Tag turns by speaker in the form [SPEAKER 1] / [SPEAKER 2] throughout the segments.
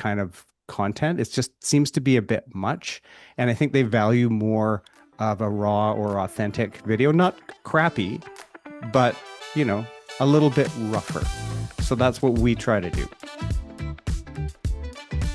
[SPEAKER 1] kind of content. It just seems to be a bit much. And I think they value more of a raw or authentic video, not crappy, but, you know, a little bit rougher. So that's what we try to do.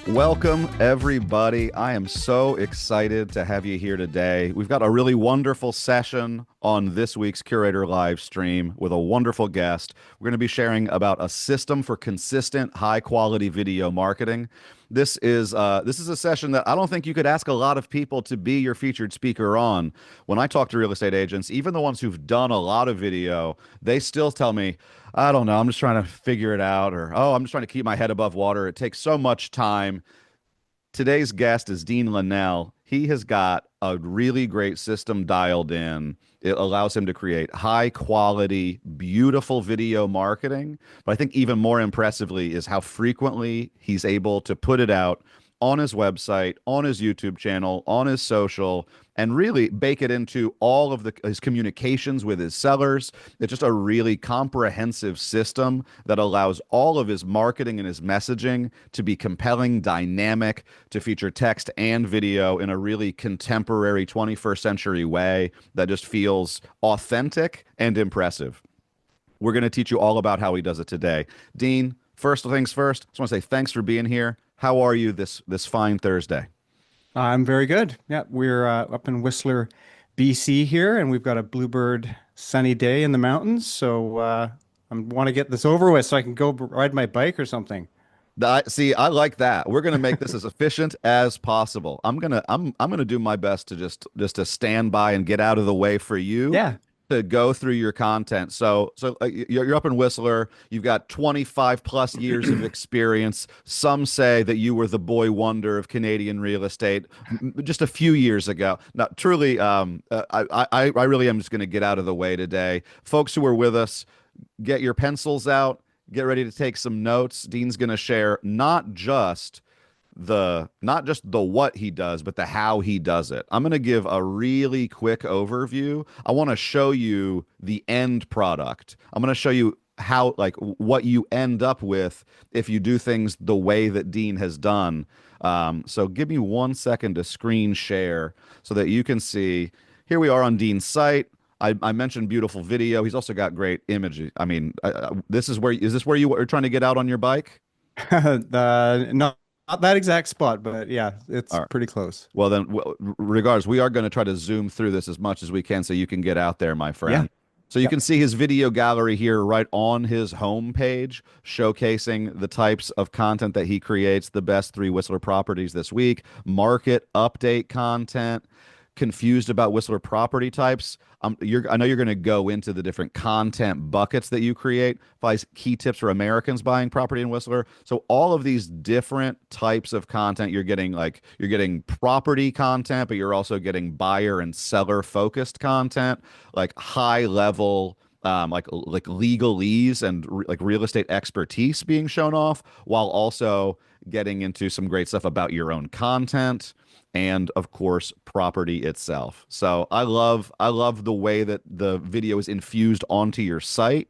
[SPEAKER 2] Welcome, everybody. I am so excited to have you here today. We've got a really wonderful session on this week's Curator live stream with a wonderful guest. We're going to be sharing about a system for consistent, high-quality video marketing. This is a session that I don't think you could ask a lot of people to be your featured speaker on. When I talk to real estate agents, even the ones who've done a lot of video, they still tell me, I don't know, I'm just trying to figure it out, or, oh, I'm just trying to keep my head above water. It takes so much time. Today's guest is Dean Linnell. He has got a really great system dialed in. It allows him to create high quality, beautiful video marketing. But I think even more impressively is how frequently he's able to put it out on his website, on his YouTube channel, on his social, and really bake it into all of his communications with his sellers. It's just a really comprehensive system that allows all of his marketing and his messaging to be compelling, dynamic, to feature text and video in a really contemporary 21st century way that just feels authentic and impressive. We're going to teach you all about how he does it today. Dean, first things first, I just want to say thanks for being here. How are you this fine Thursday?
[SPEAKER 1] I'm very good. Yeah, we're up in Whistler, BC here, and we've got a bluebird sunny day in the mountains. So I want to get this over with so I can go ride my bike or something.
[SPEAKER 2] See, I like that. We're gonna make this as efficient as possible. I'm gonna do my best to just to stand by and get out of the way for you
[SPEAKER 1] Yeah.
[SPEAKER 2] to go through your content. So you're up in Whistler. You've got 25 plus years of experience. Some say that you were the boy wonder of Canadian real estate just a few years ago. Now, truly, I really am just going to get out of the way today. Folks who are with us, get your pencils out. Get ready to take some notes. Dean's going to share not just the what he does, but the how he does it. I'm going to give a really quick overview. I want to show you the end product. I'm going to show you how, like, what you end up with if you do things the way that Dean has done. So give me 1 second to screen share so that you can see. Here we are on Dean's site. I mentioned beautiful video. He's also got great images. I mean, is this where you were trying to get out on your bike?
[SPEAKER 1] Not that exact spot, but yeah, it's
[SPEAKER 2] All right.
[SPEAKER 1] pretty close.
[SPEAKER 2] Well, then, regardless, we are going to try to zoom through this as much as we can so you can get out there, my
[SPEAKER 1] Yeah.
[SPEAKER 2] friend. So you
[SPEAKER 1] Yeah.
[SPEAKER 2] can see his video gallery here right on his homepage, showcasing the types of content that he creates, the best 3 Whistler properties this week, market update content, confused about Whistler property types. I know you're going to go into the different content buckets that you create. Five key tips for Americans buying property in Whistler. So all of these different types of content, you're getting property content, but you're also getting buyer and seller focused content, like high level like legalese and like real estate expertise being shown off, while also getting into some great stuff about your own content and of course property itself. So I love the way that the video is infused onto your site.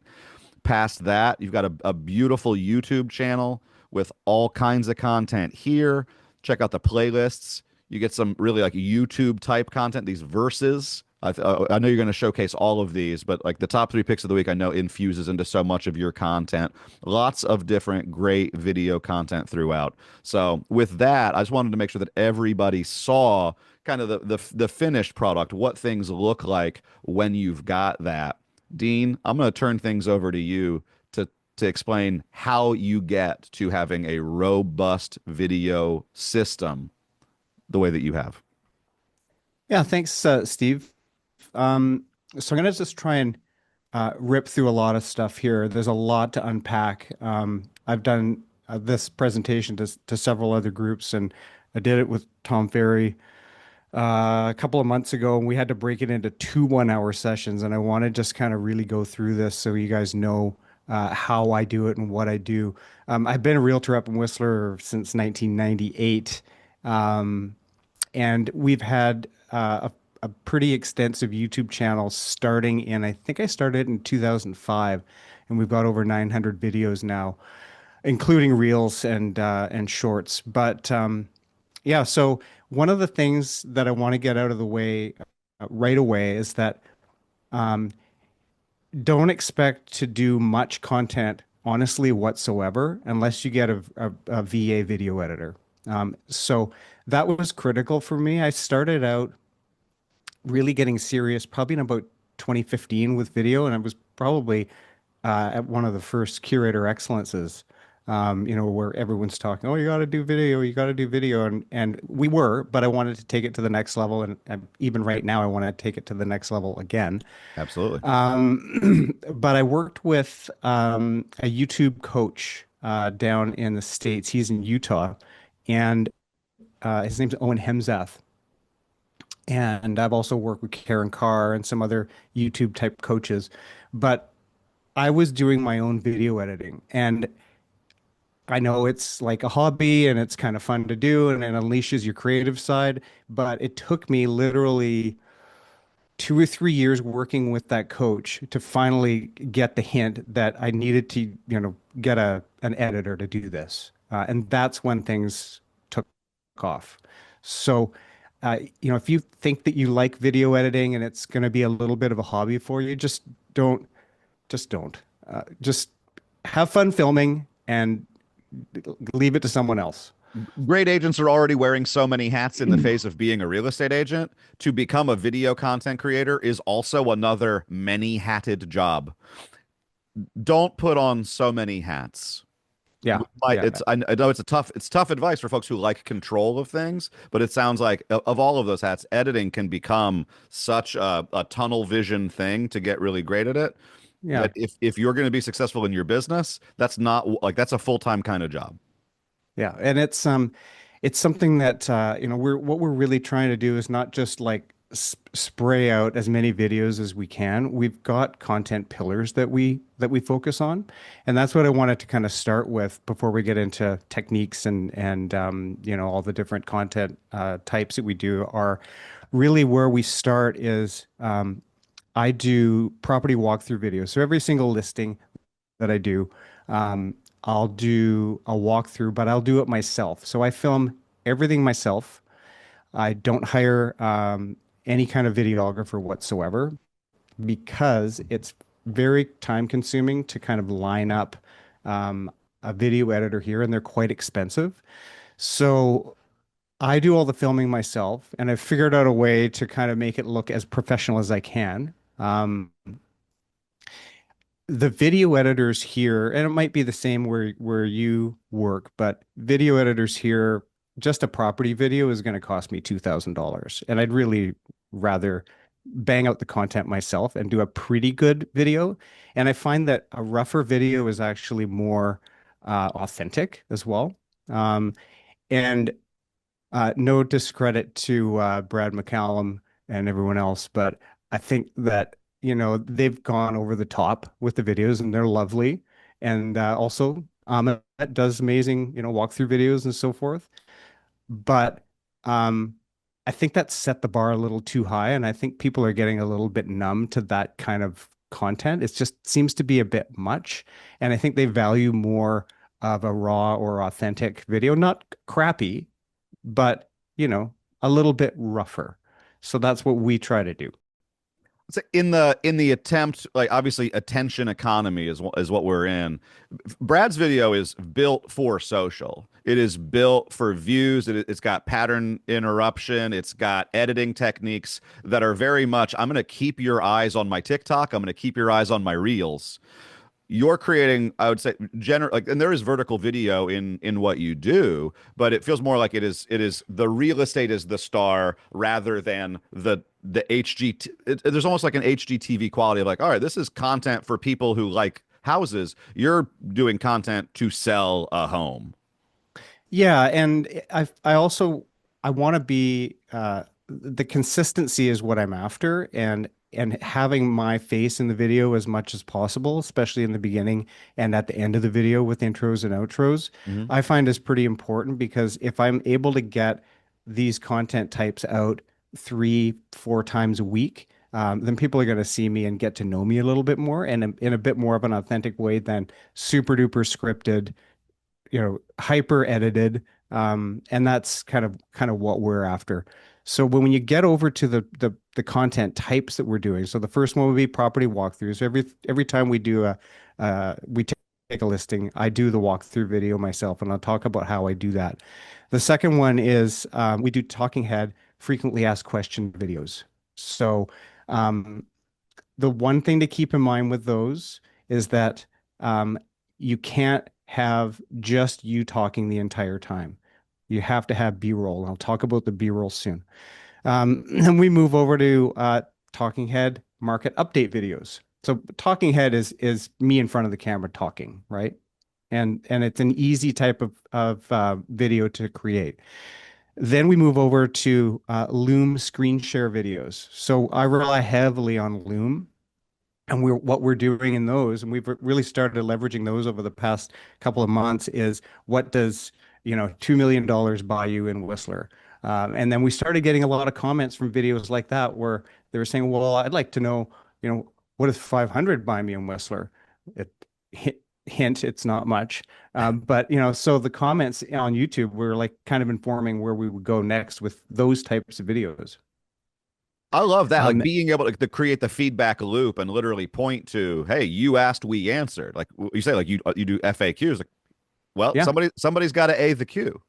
[SPEAKER 2] Past that, you've got a beautiful YouTube channel with all kinds of content here. Check out the playlists. You get some really like YouTube type content, these verses. I know you're going to showcase all of these, but like the top 3 picks of the week, I know infuses into so much of your content. Lots of different great video content throughout. So with that, I just wanted to make sure that everybody saw kind of the finished product, what things look like when you've got that. Dean, I'm going to turn things over to you to explain how you get to having a robust video system the way that you have.
[SPEAKER 1] Yeah, thanks, Steve. So I'm gonna just try and rip through a lot of stuff here. There's a lot to unpack. I've done this presentation to several other groups, and I did it with Tom Ferry a couple of months ago, and we had to break it into 2 1-hour sessions. And I want to just kind of really go through this so you guys know how I do it and what I do. I've been a realtor up in Whistler since 1998, and we've had a pretty extensive YouTube channel starting in, I think I started in 2005, and we've got over 900 videos now. including reels and shorts. But yeah, so one of the things that I want to get out of the way right away is that um, don't expect to do much content honestly whatsoever unless you get a VA video editor. So that was critical for me. I started out really getting serious probably in about 2015 with video, and I was probably at one of the first curator excellences, where everyone's talking, oh, you got to do video, you got to do video. And we were, but I wanted to take it to the next level. And even right now, I want to take it to the next level again.
[SPEAKER 2] Absolutely.
[SPEAKER 1] But I worked with a YouTube coach down in the States. He's in Utah, and his name's Owen Hemseth. And I've also worked with Karen Carr and some other YouTube type coaches. But I was doing my own video editing. And I know it's like a hobby and it's kind of fun to do and it unleashes your creative side. But it took me literally 2 or 3 years working with that coach to finally get the hint that I needed to, get an editor to do this. And that's when things took off. So, if you think that you like video editing and it's going to be a little bit of a hobby for you, don't, don't. Just have fun filming and leave it to someone else.
[SPEAKER 2] Great agents are already wearing so many hats in the face of being a real estate agent. To become a video content creator is also another many-hatted job. Don't put on so many hats.
[SPEAKER 1] Yeah,
[SPEAKER 2] Might
[SPEAKER 1] yeah,
[SPEAKER 2] it's I know it's tough advice for folks who like control of things, but it sounds like of all of those hats, editing can become such a tunnel vision thing to get really great at it
[SPEAKER 1] yeah.
[SPEAKER 2] that if you're going to be successful in your business, that's not like that's a full-time kind of job.
[SPEAKER 1] Yeah, and it's something that we're really trying to do is not just like spray out as many videos as we can. We've got content pillars that we focus on, and that's what I wanted to kind of start with before we get into techniques and all the different content types that we do are really where we start is I do property walkthrough videos. So every single listing that I do. I'll do a walkthrough, but I'll do it myself. So I film everything myself. I don't hire any kind of videographer whatsoever because it's very time consuming to kind of line up a video editor here, and they're quite expensive. So I do all the filming myself, and I've figured out a way to kind of make it look as professional as I can. The video editors here, and it might be the same where you work, but video editors here, just a property video is going to cost me $2,000, and I'd really rather bang out the content myself and do a pretty good video. And I find that a rougher video is actually more authentic as well. And no discredit to Brad McCallum and everyone else, but I think that, they've gone over the top with the videos and they're lovely. And also, that does amazing, walkthrough videos and so forth. But um, I think that set the bar a little too high. And I think people are getting a little bit numb to that kind of content. It just seems to be a bit much. And I think they value more of a raw or authentic video, not crappy, but a little bit rougher. So that's what we try to do.
[SPEAKER 2] So in the attempt, like obviously attention economy is what we're in. Brad's video is built for social. It is built for views. It's got pattern interruption. It's got editing techniques that are very much, I'm going to keep your eyes on my TikTok. I'm going to keep your eyes on my reels. You're creating, I would say, general like, and there is vertical video in what you do, but it feels more like it is the real estate is the star rather than the there's almost like an HGTV quality of like, all right, this is content for people who like houses. You're doing content to sell a home.
[SPEAKER 1] Yeah, and I also I want to be the consistency is what I'm after, and having my face in the video as much as possible, especially in the beginning and at the end of the video with intros and outros,
[SPEAKER 2] Mhm.
[SPEAKER 1] I find is pretty important because if I'm able to get these content types out 3, 4 times a week, then people are going to see me and get to know me a little bit more and in a bit more of an authentic way than super duper scripted hyper edited, and that's kind of what we're after. So when you get over to the content types that we're doing, so the first one would be property walkthroughs. Every time we take a listing, I do the walkthrough video myself, and I'll talk about how I do that. The second one is we do talking head, frequently asked question videos. So um, the one thing to keep in mind with those is that um, you can't have just you talking the entire time. You have to have B-roll. I'll talk about the B-roll soon. Then we move over to talking head market update videos. So talking head is me in front of the camera talking, right? And it's an easy type of video to create. Then we move over to Loom screen share videos. So I rely heavily on Loom, and what we're doing in those, and we've really started leveraging those over the past couple of months, is what does, $2 million buy you in Whistler? And then we started getting a lot of comments from videos like that where they were saying, well, I'd like to know, what does 500 buy me in Whistler? It, hint, it's not much. But, so the comments on YouTube were like kind of informing where we would go next with those types of videos.
[SPEAKER 2] I love that, like
[SPEAKER 1] Um,
[SPEAKER 2] being able to create the feedback loop and literally point to, hey, you asked, we answered. Like you say, like you do FAQs. Like, well,
[SPEAKER 1] yeah.
[SPEAKER 2] somebody's got to A the queue.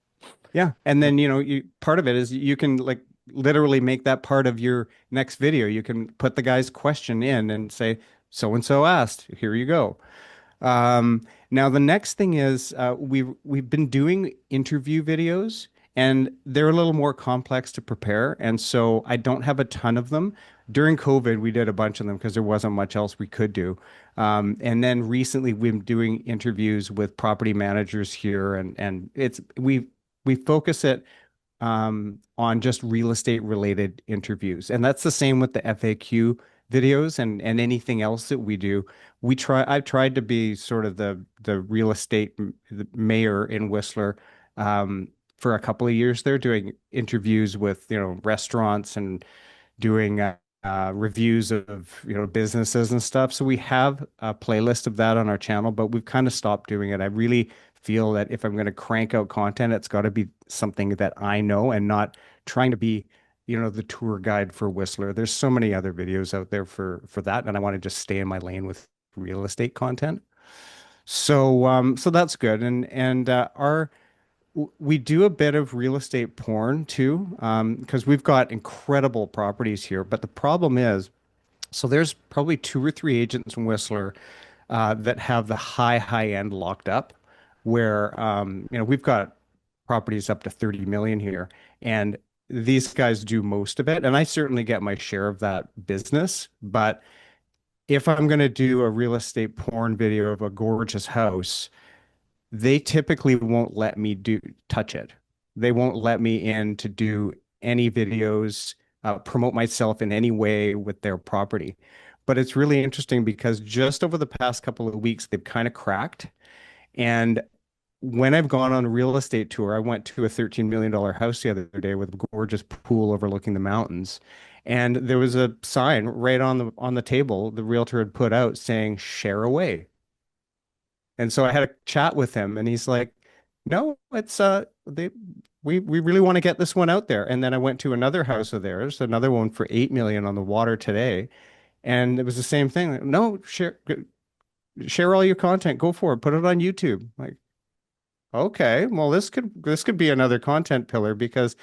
[SPEAKER 1] Yeah. And then, part of it is you can like literally make that part of your next video. You can put the guy's question in and say, so and so asked, here you go. Now the next thing is we've been doing interview videos, and they're a little more complex to prepare, and so I don't have a ton of them. During COVID, we did a bunch of them because there wasn't much else we could do. And then recently, we've been doing interviews with property managers here, and we focus it on just real estate related interviews. And that's the same with the FAQ videos and anything else that we do. I've tried to be sort of the real estate the mayor in Whistler for a couple of years there, doing interviews with, restaurants and doing reviews of businesses and stuff. So we have a playlist of that on our channel, but we've kind of stopped doing it. I really feel that if I'm going to crank out content, it's got to be something that I know and not trying to be, the tour guide for Whistler. There's so many other videos out there for that, and I want to just stay in my lane with real estate content. So that's good. And we do a bit of real estate porn too, because we've got incredible properties here. But the problem is, so there's probably two or three agents in Whistler that have the high end locked up, where we've got properties up to 30 million here, and these guys do most of it, and I certainly get my share of that business. But if I'm going to do a real estate porn video of a gorgeous house, they typically won't let me touch it. They won't let me in to do any videos, promote myself in any way with their property. But it's really interesting because just over the past couple of weeks, they've kind of cracked. And when I've gone on a real estate tour, I went to a $13 million house the other day with a gorgeous pool overlooking the mountains. And there was a sign right on the table the realtor had put out saying, share away. And so I had a chat with him, and he's like, "No, it's we really want to get this one out there." And then I went to another house of theirs, another one for 8 million on the water today, and it was the same thing. Like, no, share all your content, go for it, put it on YouTube. Like, okay, well this could be another content pillar because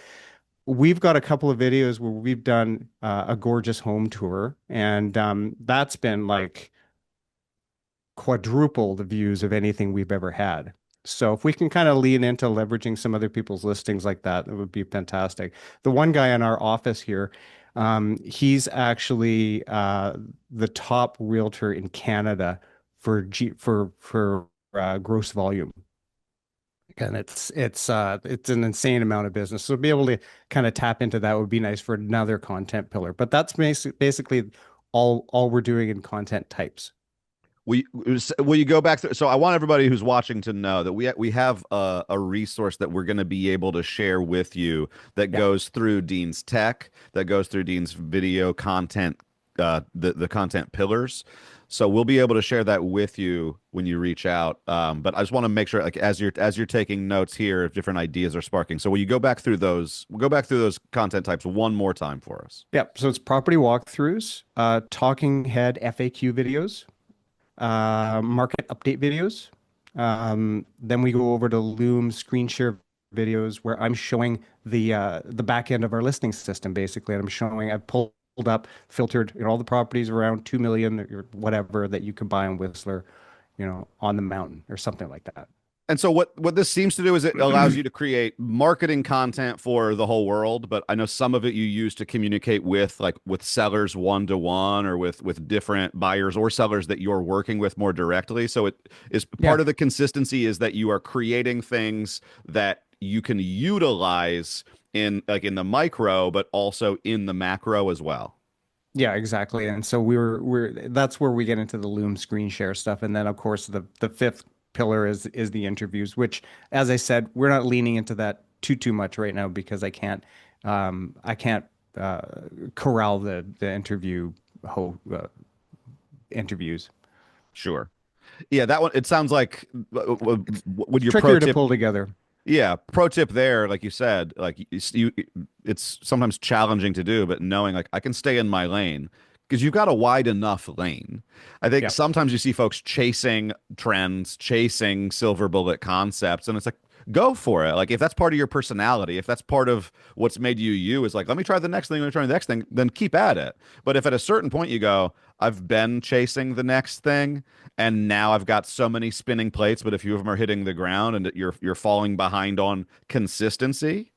[SPEAKER 1] we've got a couple of videos where we've done a gorgeous home tour, and that's been like quadruple the views of anything we've ever had. So if we can kind of lean into leveraging some other people's listings like that, it would be fantastic. The one guy in our office here, he's actually the top realtor in Canada for gross volume. And it's an insane amount of business. So to be able to kind of tap into that would be nice for another content pillar. But that's basically all we're doing in content types.
[SPEAKER 2] Will you go back through? So I want everybody who's watching to know that we have a resource that we're going to be able to share with you that
[SPEAKER 1] Yeah.
[SPEAKER 2] goes through Dean's tech, that goes through Dean's video content, the content pillars. So we'll be able to share that with you when you reach out. But I just want to make sure, like as you're taking notes here, if different ideas are sparking. So will you go back through those? We'll go back through those content types one more time for us.
[SPEAKER 1] Yep. So it's property walkthroughs, talking head FAQ videos, market update videos. Then we go over to Loom screen share videos where I'm showing the back end of our listing system basically. And I'm showing I've pulled up, filtered, all the properties around 2 million or whatever that you can buy in Whistler, on the mountain or something like that.
[SPEAKER 2] And so what this seems to do is it allows you to create marketing content for the whole world, but I know some of it you use to communicate with like with sellers one to one or with different buyers or sellers that you're working with more directly. So it is part
[SPEAKER 1] Yeah.
[SPEAKER 2] of the consistency is that you are creating things that you can utilize in like in the micro, but also in the macro as well.
[SPEAKER 1] Yeah, exactly. And so we're that's where we get into the Loom screen share stuff. And then of course the fifth pillar is the interviews, which as I said, we're not leaning into that too much right now because I can't uh corral the interviews.
[SPEAKER 2] Sure. Yeah, that one, it sounds like would
[SPEAKER 1] It's
[SPEAKER 2] your pro
[SPEAKER 1] trickier to
[SPEAKER 2] tip.
[SPEAKER 1] pull together.
[SPEAKER 2] Yeah, pro tip there, like you said, like it's sometimes challenging to do, but knowing like I can stay in my lane because you've got a wide enough lane. I think
[SPEAKER 1] Yeah.
[SPEAKER 2] sometimes you see folks chasing trends, chasing silver bullet concepts, and it's like go for it. Like if that's part of your personality, if that's part of what's made you you, is like let me try the next thing, let me try the next thing, then keep at it. But if at a certain point you go, I've been chasing the next thing and now I've got so many spinning plates, but a few of them are hitting the ground and you're falling behind on consistency,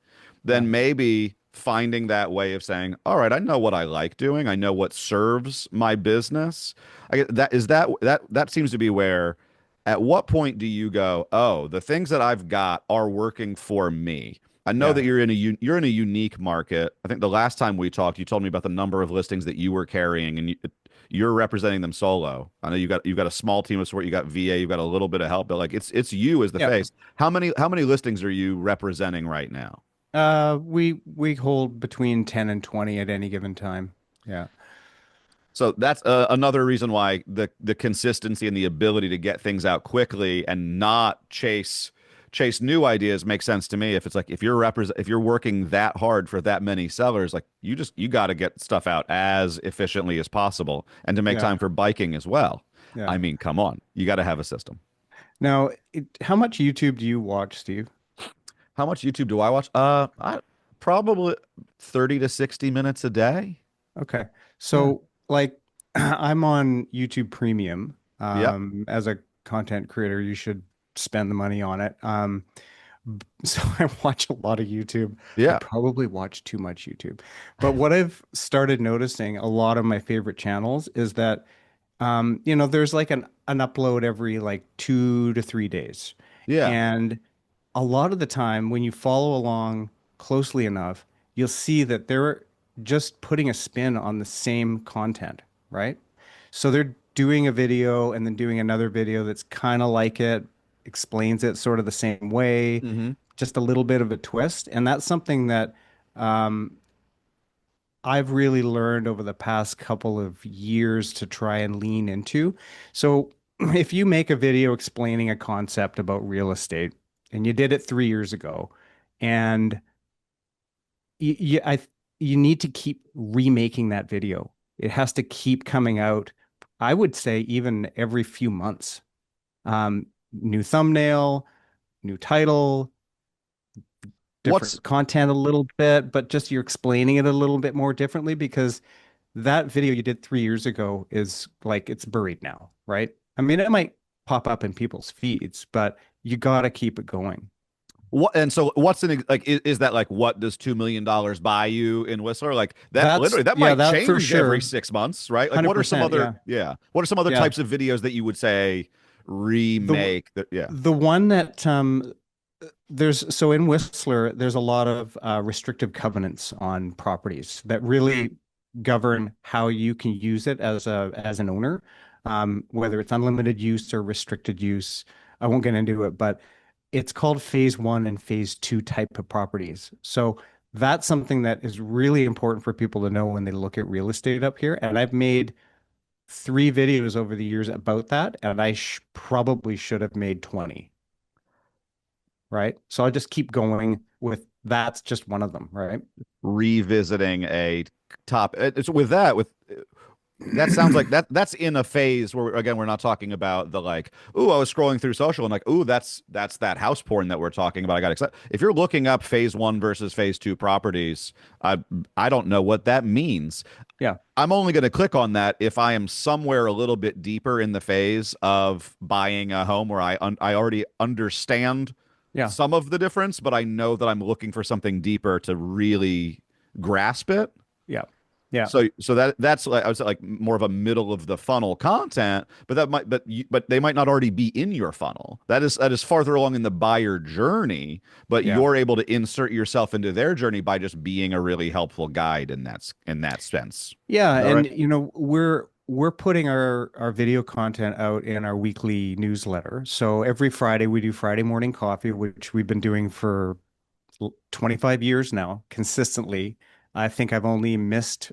[SPEAKER 1] Yeah.
[SPEAKER 2] then maybe finding that way of saying, "All right, I know what I like doing. I know what serves my business." That seems to be where at what point do you go, "Oh, the things that I've got are working for me." I know that
[SPEAKER 1] Yeah.
[SPEAKER 2] you're in a unique market. I think the last time we talked, you told me about the number of listings that you were carrying, and you're representing them solo. I know you've got a small team of support, you got VA, you've got a little bit of help, but like it's you as the
[SPEAKER 1] Yeah.
[SPEAKER 2] face. How many listings are you representing right now?
[SPEAKER 1] We hold between 10 and 20 at any given time. Yeah.
[SPEAKER 2] So that's another reason why the consistency and the ability to get things out quickly and not chase new ideas makes sense to me. If it's like if you're working that hard for that many sellers, like you got to get stuff out as efficiently as possible and to make
[SPEAKER 1] Yeah.
[SPEAKER 2] time for biking as well.
[SPEAKER 1] Yeah.
[SPEAKER 2] I mean, come on, you got to have a system.
[SPEAKER 1] Now, how much YouTube do you watch, Steve?
[SPEAKER 2] How much YouTube do I watch? I probably 30 to 60 minutes a day.
[SPEAKER 1] Okay.
[SPEAKER 2] Yeah.
[SPEAKER 1] So, like, I'm on YouTube Premium.
[SPEAKER 2] Yep.
[SPEAKER 1] As a content creator, you should spend the money on it. So I watch a lot of YouTube. I
[SPEAKER 2] Yeah.
[SPEAKER 1] probably watch too much YouTube. But what I've started noticing, a lot of my favorite channels is that, there's like an upload every like 2 to 3 days.
[SPEAKER 2] Yeah.
[SPEAKER 1] And a lot of the time when you follow along closely enough, you'll see that they're just putting a spin on the same content, right? So they're doing a video and then doing another video that's kind of like it, explains it sort of the same way,
[SPEAKER 2] Hmm.
[SPEAKER 1] just a little bit of a twist. And that's something that I've really learned over the past couple of years to try and lean into. So if you make a video explaining a concept about real estate and you did it 3 years ago and you need to keep remaking that video. It has to keep coming out. I would say even every few months. New thumbnail, new title,
[SPEAKER 2] What's
[SPEAKER 1] different content a little bit, but just you're explaining it a little bit more differently because that video you did 3 years ago is like it's buried now, right? I mean, it might pop up in people's feeds, but you got to keep it going.
[SPEAKER 2] What and so what's like is that like what does $2 million buy you in Whistler? Like that literally that
[SPEAKER 1] Yeah,
[SPEAKER 2] might
[SPEAKER 1] that for
[SPEAKER 2] change every
[SPEAKER 1] sure.
[SPEAKER 2] 6 months, right? Like what are some
[SPEAKER 1] 100%.
[SPEAKER 2] other
[SPEAKER 1] Yeah.
[SPEAKER 2] what are some other
[SPEAKER 1] Yeah.
[SPEAKER 2] types of videos that you would say
[SPEAKER 1] The
[SPEAKER 2] remake that yeah.
[SPEAKER 1] the one that there's so in Whistler, there's a lot of restrictive covenants on properties that really govern how you can use it as an owner, whether it's unlimited use or restricted use. I won't get into it, but it's called phase one and phase two type of properties. So that's something that is really important for people to know when they look at real estate up here. And I've made three videos over the years about that, and I sh probably should have made 20, right? So I'll just keep going with that's just one of them, right?
[SPEAKER 2] Revisiting a top it's with that with that sounds like that's in a phase where again we're not talking about the like, ooh, I was scrolling through social and like, ooh, that's that house porn that we're talking about. I got excited. If you're looking up phase one versus phase two properties, I don't know what that means.
[SPEAKER 1] Yeah,
[SPEAKER 2] I'm only going to click on that if I am somewhere a little bit deeper in the phase of buying a home where I already understand
[SPEAKER 1] yeah,
[SPEAKER 2] some of the difference, but I know that I'm looking for something deeper to really grasp it.
[SPEAKER 1] yeah, yeah,
[SPEAKER 2] So that's like I would say like more of a middle of the funnel content, but that might but they might not already be in your funnel. That is farther along in the buyer journey, but
[SPEAKER 1] yeah.
[SPEAKER 2] you're able to insert yourself into their journey by just being a really helpful guide in that sense.
[SPEAKER 1] Yeah,
[SPEAKER 2] Is that
[SPEAKER 1] and
[SPEAKER 2] right?
[SPEAKER 1] we're putting our video content out in our weekly newsletter. So every Friday we do Friday morning coffee, which we've been doing for 25 years now, consistently. I think I've only missed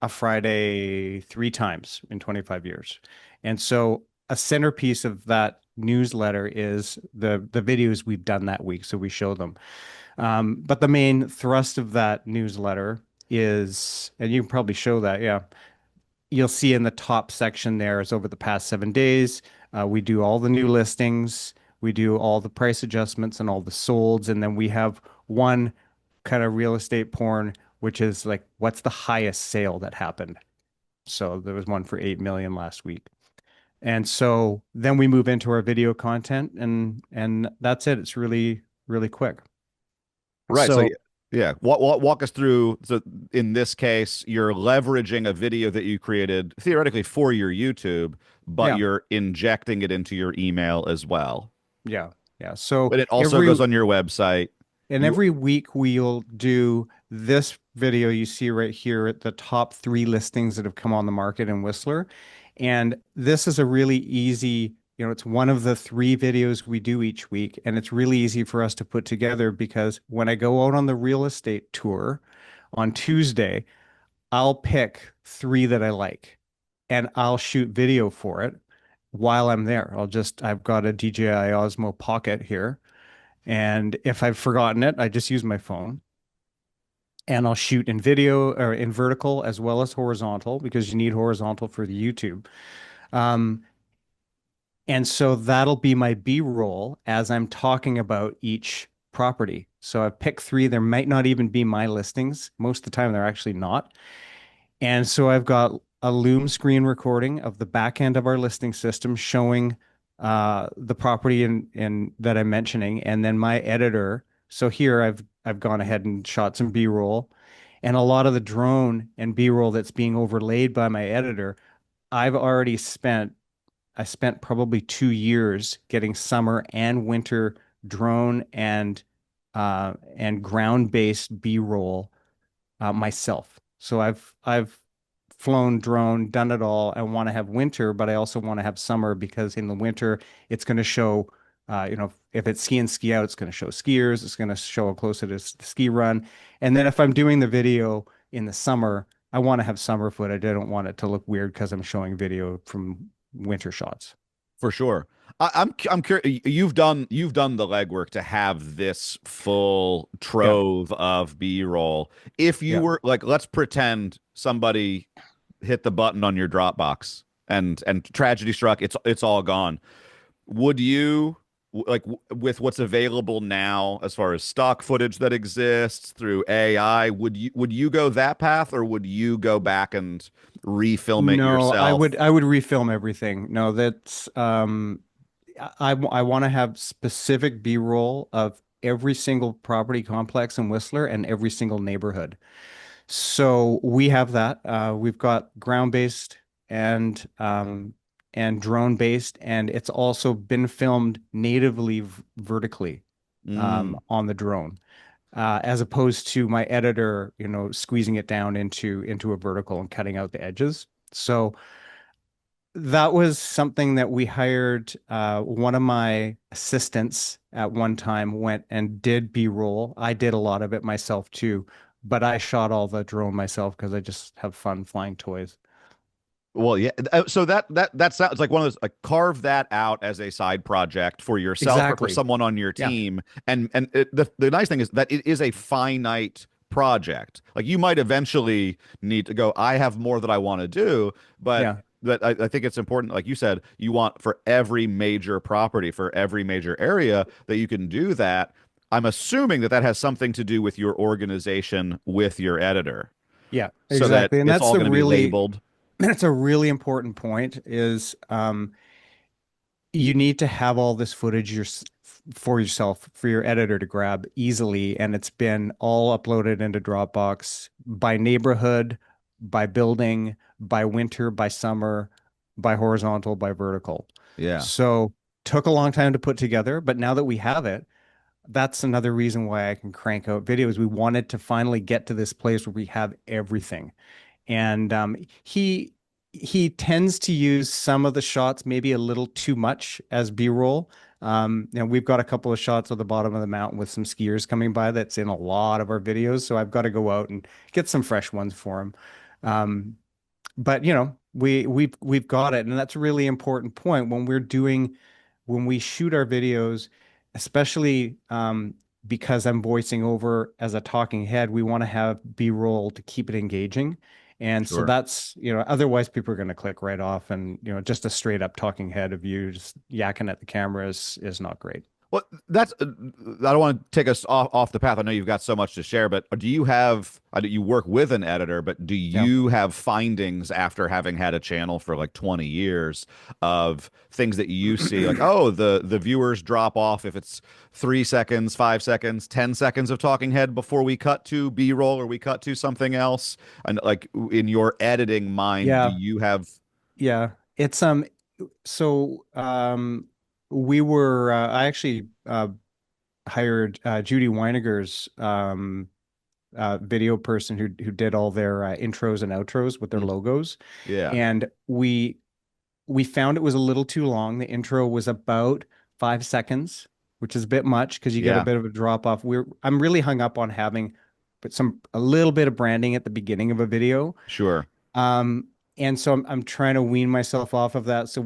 [SPEAKER 1] a Friday three times in 25 years. And so a centerpiece of that newsletter is the videos we've done that week. So we show them. But the main thrust of that newsletter is, and you can probably show that, yeah. You'll see in the top section there is over the past 7 days. We do all the new listings, we do all the price adjustments and all the solds, and then we have one kind of real estate porn, which is like, what's the highest sale that happened? So there was one for 8 million last week. And so then we move into our video content and that's it. It's really, really quick.
[SPEAKER 2] Right. So
[SPEAKER 1] So
[SPEAKER 2] yeah, walk us through. So in this case, you're leveraging a video that you created theoretically for your YouTube, but
[SPEAKER 1] yeah,
[SPEAKER 2] you're injecting it into your email as well.
[SPEAKER 1] yeah, yeah. So
[SPEAKER 2] But it also
[SPEAKER 1] every
[SPEAKER 2] goes on your website.
[SPEAKER 1] And
[SPEAKER 2] You
[SPEAKER 1] every week we'll do this video you see right here at the top three listings that have come on the market in Whistler. And this is a really easy, it's one of the three videos we do each week. And it's really easy for us to put together because when I go out on the real estate tour on Tuesday, I'll pick three that I like and I'll shoot video for it while I'm there. I've got a DJI Osmo Pocket here. And if I've forgotten it, I just use my phone and I'll shoot in video or in vertical as well as horizontal because you need horizontal for the YouTube. Um, and so that'll be my B-roll as I'm talking about each property. So I've picked three. There might not even be my listings. Most of the time, they're actually not. And so I've got a Loom screen recording of the back end of our listing system showing the property in that I'm mentioning, and then my editor. So here I've gone ahead and shot some B-roll, and a lot of the drone and B-roll that's being overlaid by my editor, I've already spent I spent probably 2 years getting summer and winter drone and ground-based B-roll myself. So I've flown drone, done it all. I want to have winter, but I also want to have summer because in the winter it's going to show, if it's ski and ski out, it's going to show skiers. It's going to show how close it is to the ski run. And then if I'm doing the video in the summer, I want to have summer footage. I don't want it to look weird because I'm showing video from winter shots.
[SPEAKER 2] for sure. I'm curious. You've done the legwork to have this full
[SPEAKER 1] Yeah,
[SPEAKER 2] trove of B-roll. If you
[SPEAKER 1] yeah.
[SPEAKER 2] were like, let's pretend somebody hit the button on your Dropbox and tragedy struck. It's all gone. Would you with what's available now as far as stock footage that exists through AI, would you go that path or would you go back and refilm it
[SPEAKER 1] No, I
[SPEAKER 2] yourself?
[SPEAKER 1] would I would refilm everything. No, that's I want to have specific B-roll of every single property complex in Whistler and every single neighborhood. So we have that. We've got ground-based and drone-based, and it's also been filmed natively vertically
[SPEAKER 2] Mm.
[SPEAKER 1] on the drone, as opposed to my editor, squeezing it down into a vertical and cutting out the edges. So that was something that we hired. One of my assistants at one time went and did B-roll. I did a lot of it myself too, but I shot all the drone myself because I just have fun flying toys.
[SPEAKER 2] Well, yeah. So that sounds like one of those, like, carve that out as a side project for yourself or for
[SPEAKER 1] Exactly.
[SPEAKER 2] someone on your
[SPEAKER 1] Yeah.
[SPEAKER 2] team. And the nice thing is that it is a finite project. Like, you might eventually need to go, I have more that I want to do, but
[SPEAKER 1] Yeah.
[SPEAKER 2] I think it's important, like you said, you want for every major property, for every major area that you can do that. I'm assuming that that has something to do with your organization with your editor,
[SPEAKER 1] Yeah,
[SPEAKER 2] so that
[SPEAKER 1] exactly. And
[SPEAKER 2] it's
[SPEAKER 1] that's
[SPEAKER 2] all
[SPEAKER 1] the
[SPEAKER 2] going to be
[SPEAKER 1] really
[SPEAKER 2] labeled.
[SPEAKER 1] that's a really important point is you need to have all this footage for yourself, for your editor to grab easily. And it's been all uploaded into Dropbox by neighborhood, by building, by winter, by summer, by horizontal, by vertical.
[SPEAKER 2] Yeah,
[SPEAKER 1] So took a long time to put together, but now that we have it, that's another reason why I can crank out videos. We wanted to finally get to this place where we have everything. And he tends to use some of the shots maybe a little too much as B-roll. And we've got a couple of shots at the bottom of the mountain with some skiers coming by that's in a lot of our videos. So I've got to go out and get some fresh ones for him. Um, but we've got it, and that's a really important point when we shoot our videos, especially because I'm voicing over as a talking head. We want to have B-roll to keep it engaging, and so
[SPEAKER 2] sure.
[SPEAKER 1] that's otherwise people are going to click right off, and just a straight up talking head of you just yakking at the camera is not great.
[SPEAKER 2] Well, that's I don't want to take us off the path. I know you've got so much to share, but do you have, I know you work with an editor, but do
[SPEAKER 1] Yeah.
[SPEAKER 2] you have findings after having had a channel for like 20 years of things that you see, like, oh, the viewers drop off if it's 3 seconds, 5 seconds, 10 seconds of talking head before we cut to B-roll or we cut to something else? And, like, in your editing mind, do
[SPEAKER 1] Yeah.
[SPEAKER 2] you have?
[SPEAKER 1] Yeah. It's so we were I actually hired Judy Weiniger's video person who did all their intros and outros with their
[SPEAKER 2] Mm,
[SPEAKER 1] logos,
[SPEAKER 2] yeah,
[SPEAKER 1] and we found it was a little too long. The intro was about 5 seconds, which is a bit much because you get a
[SPEAKER 2] yeah,
[SPEAKER 1] bit of a drop off. I'm really hung up on having but a little bit of branding at the beginning of a video.
[SPEAKER 2] sure.
[SPEAKER 1] um, and so I'm trying to wean myself off of that. So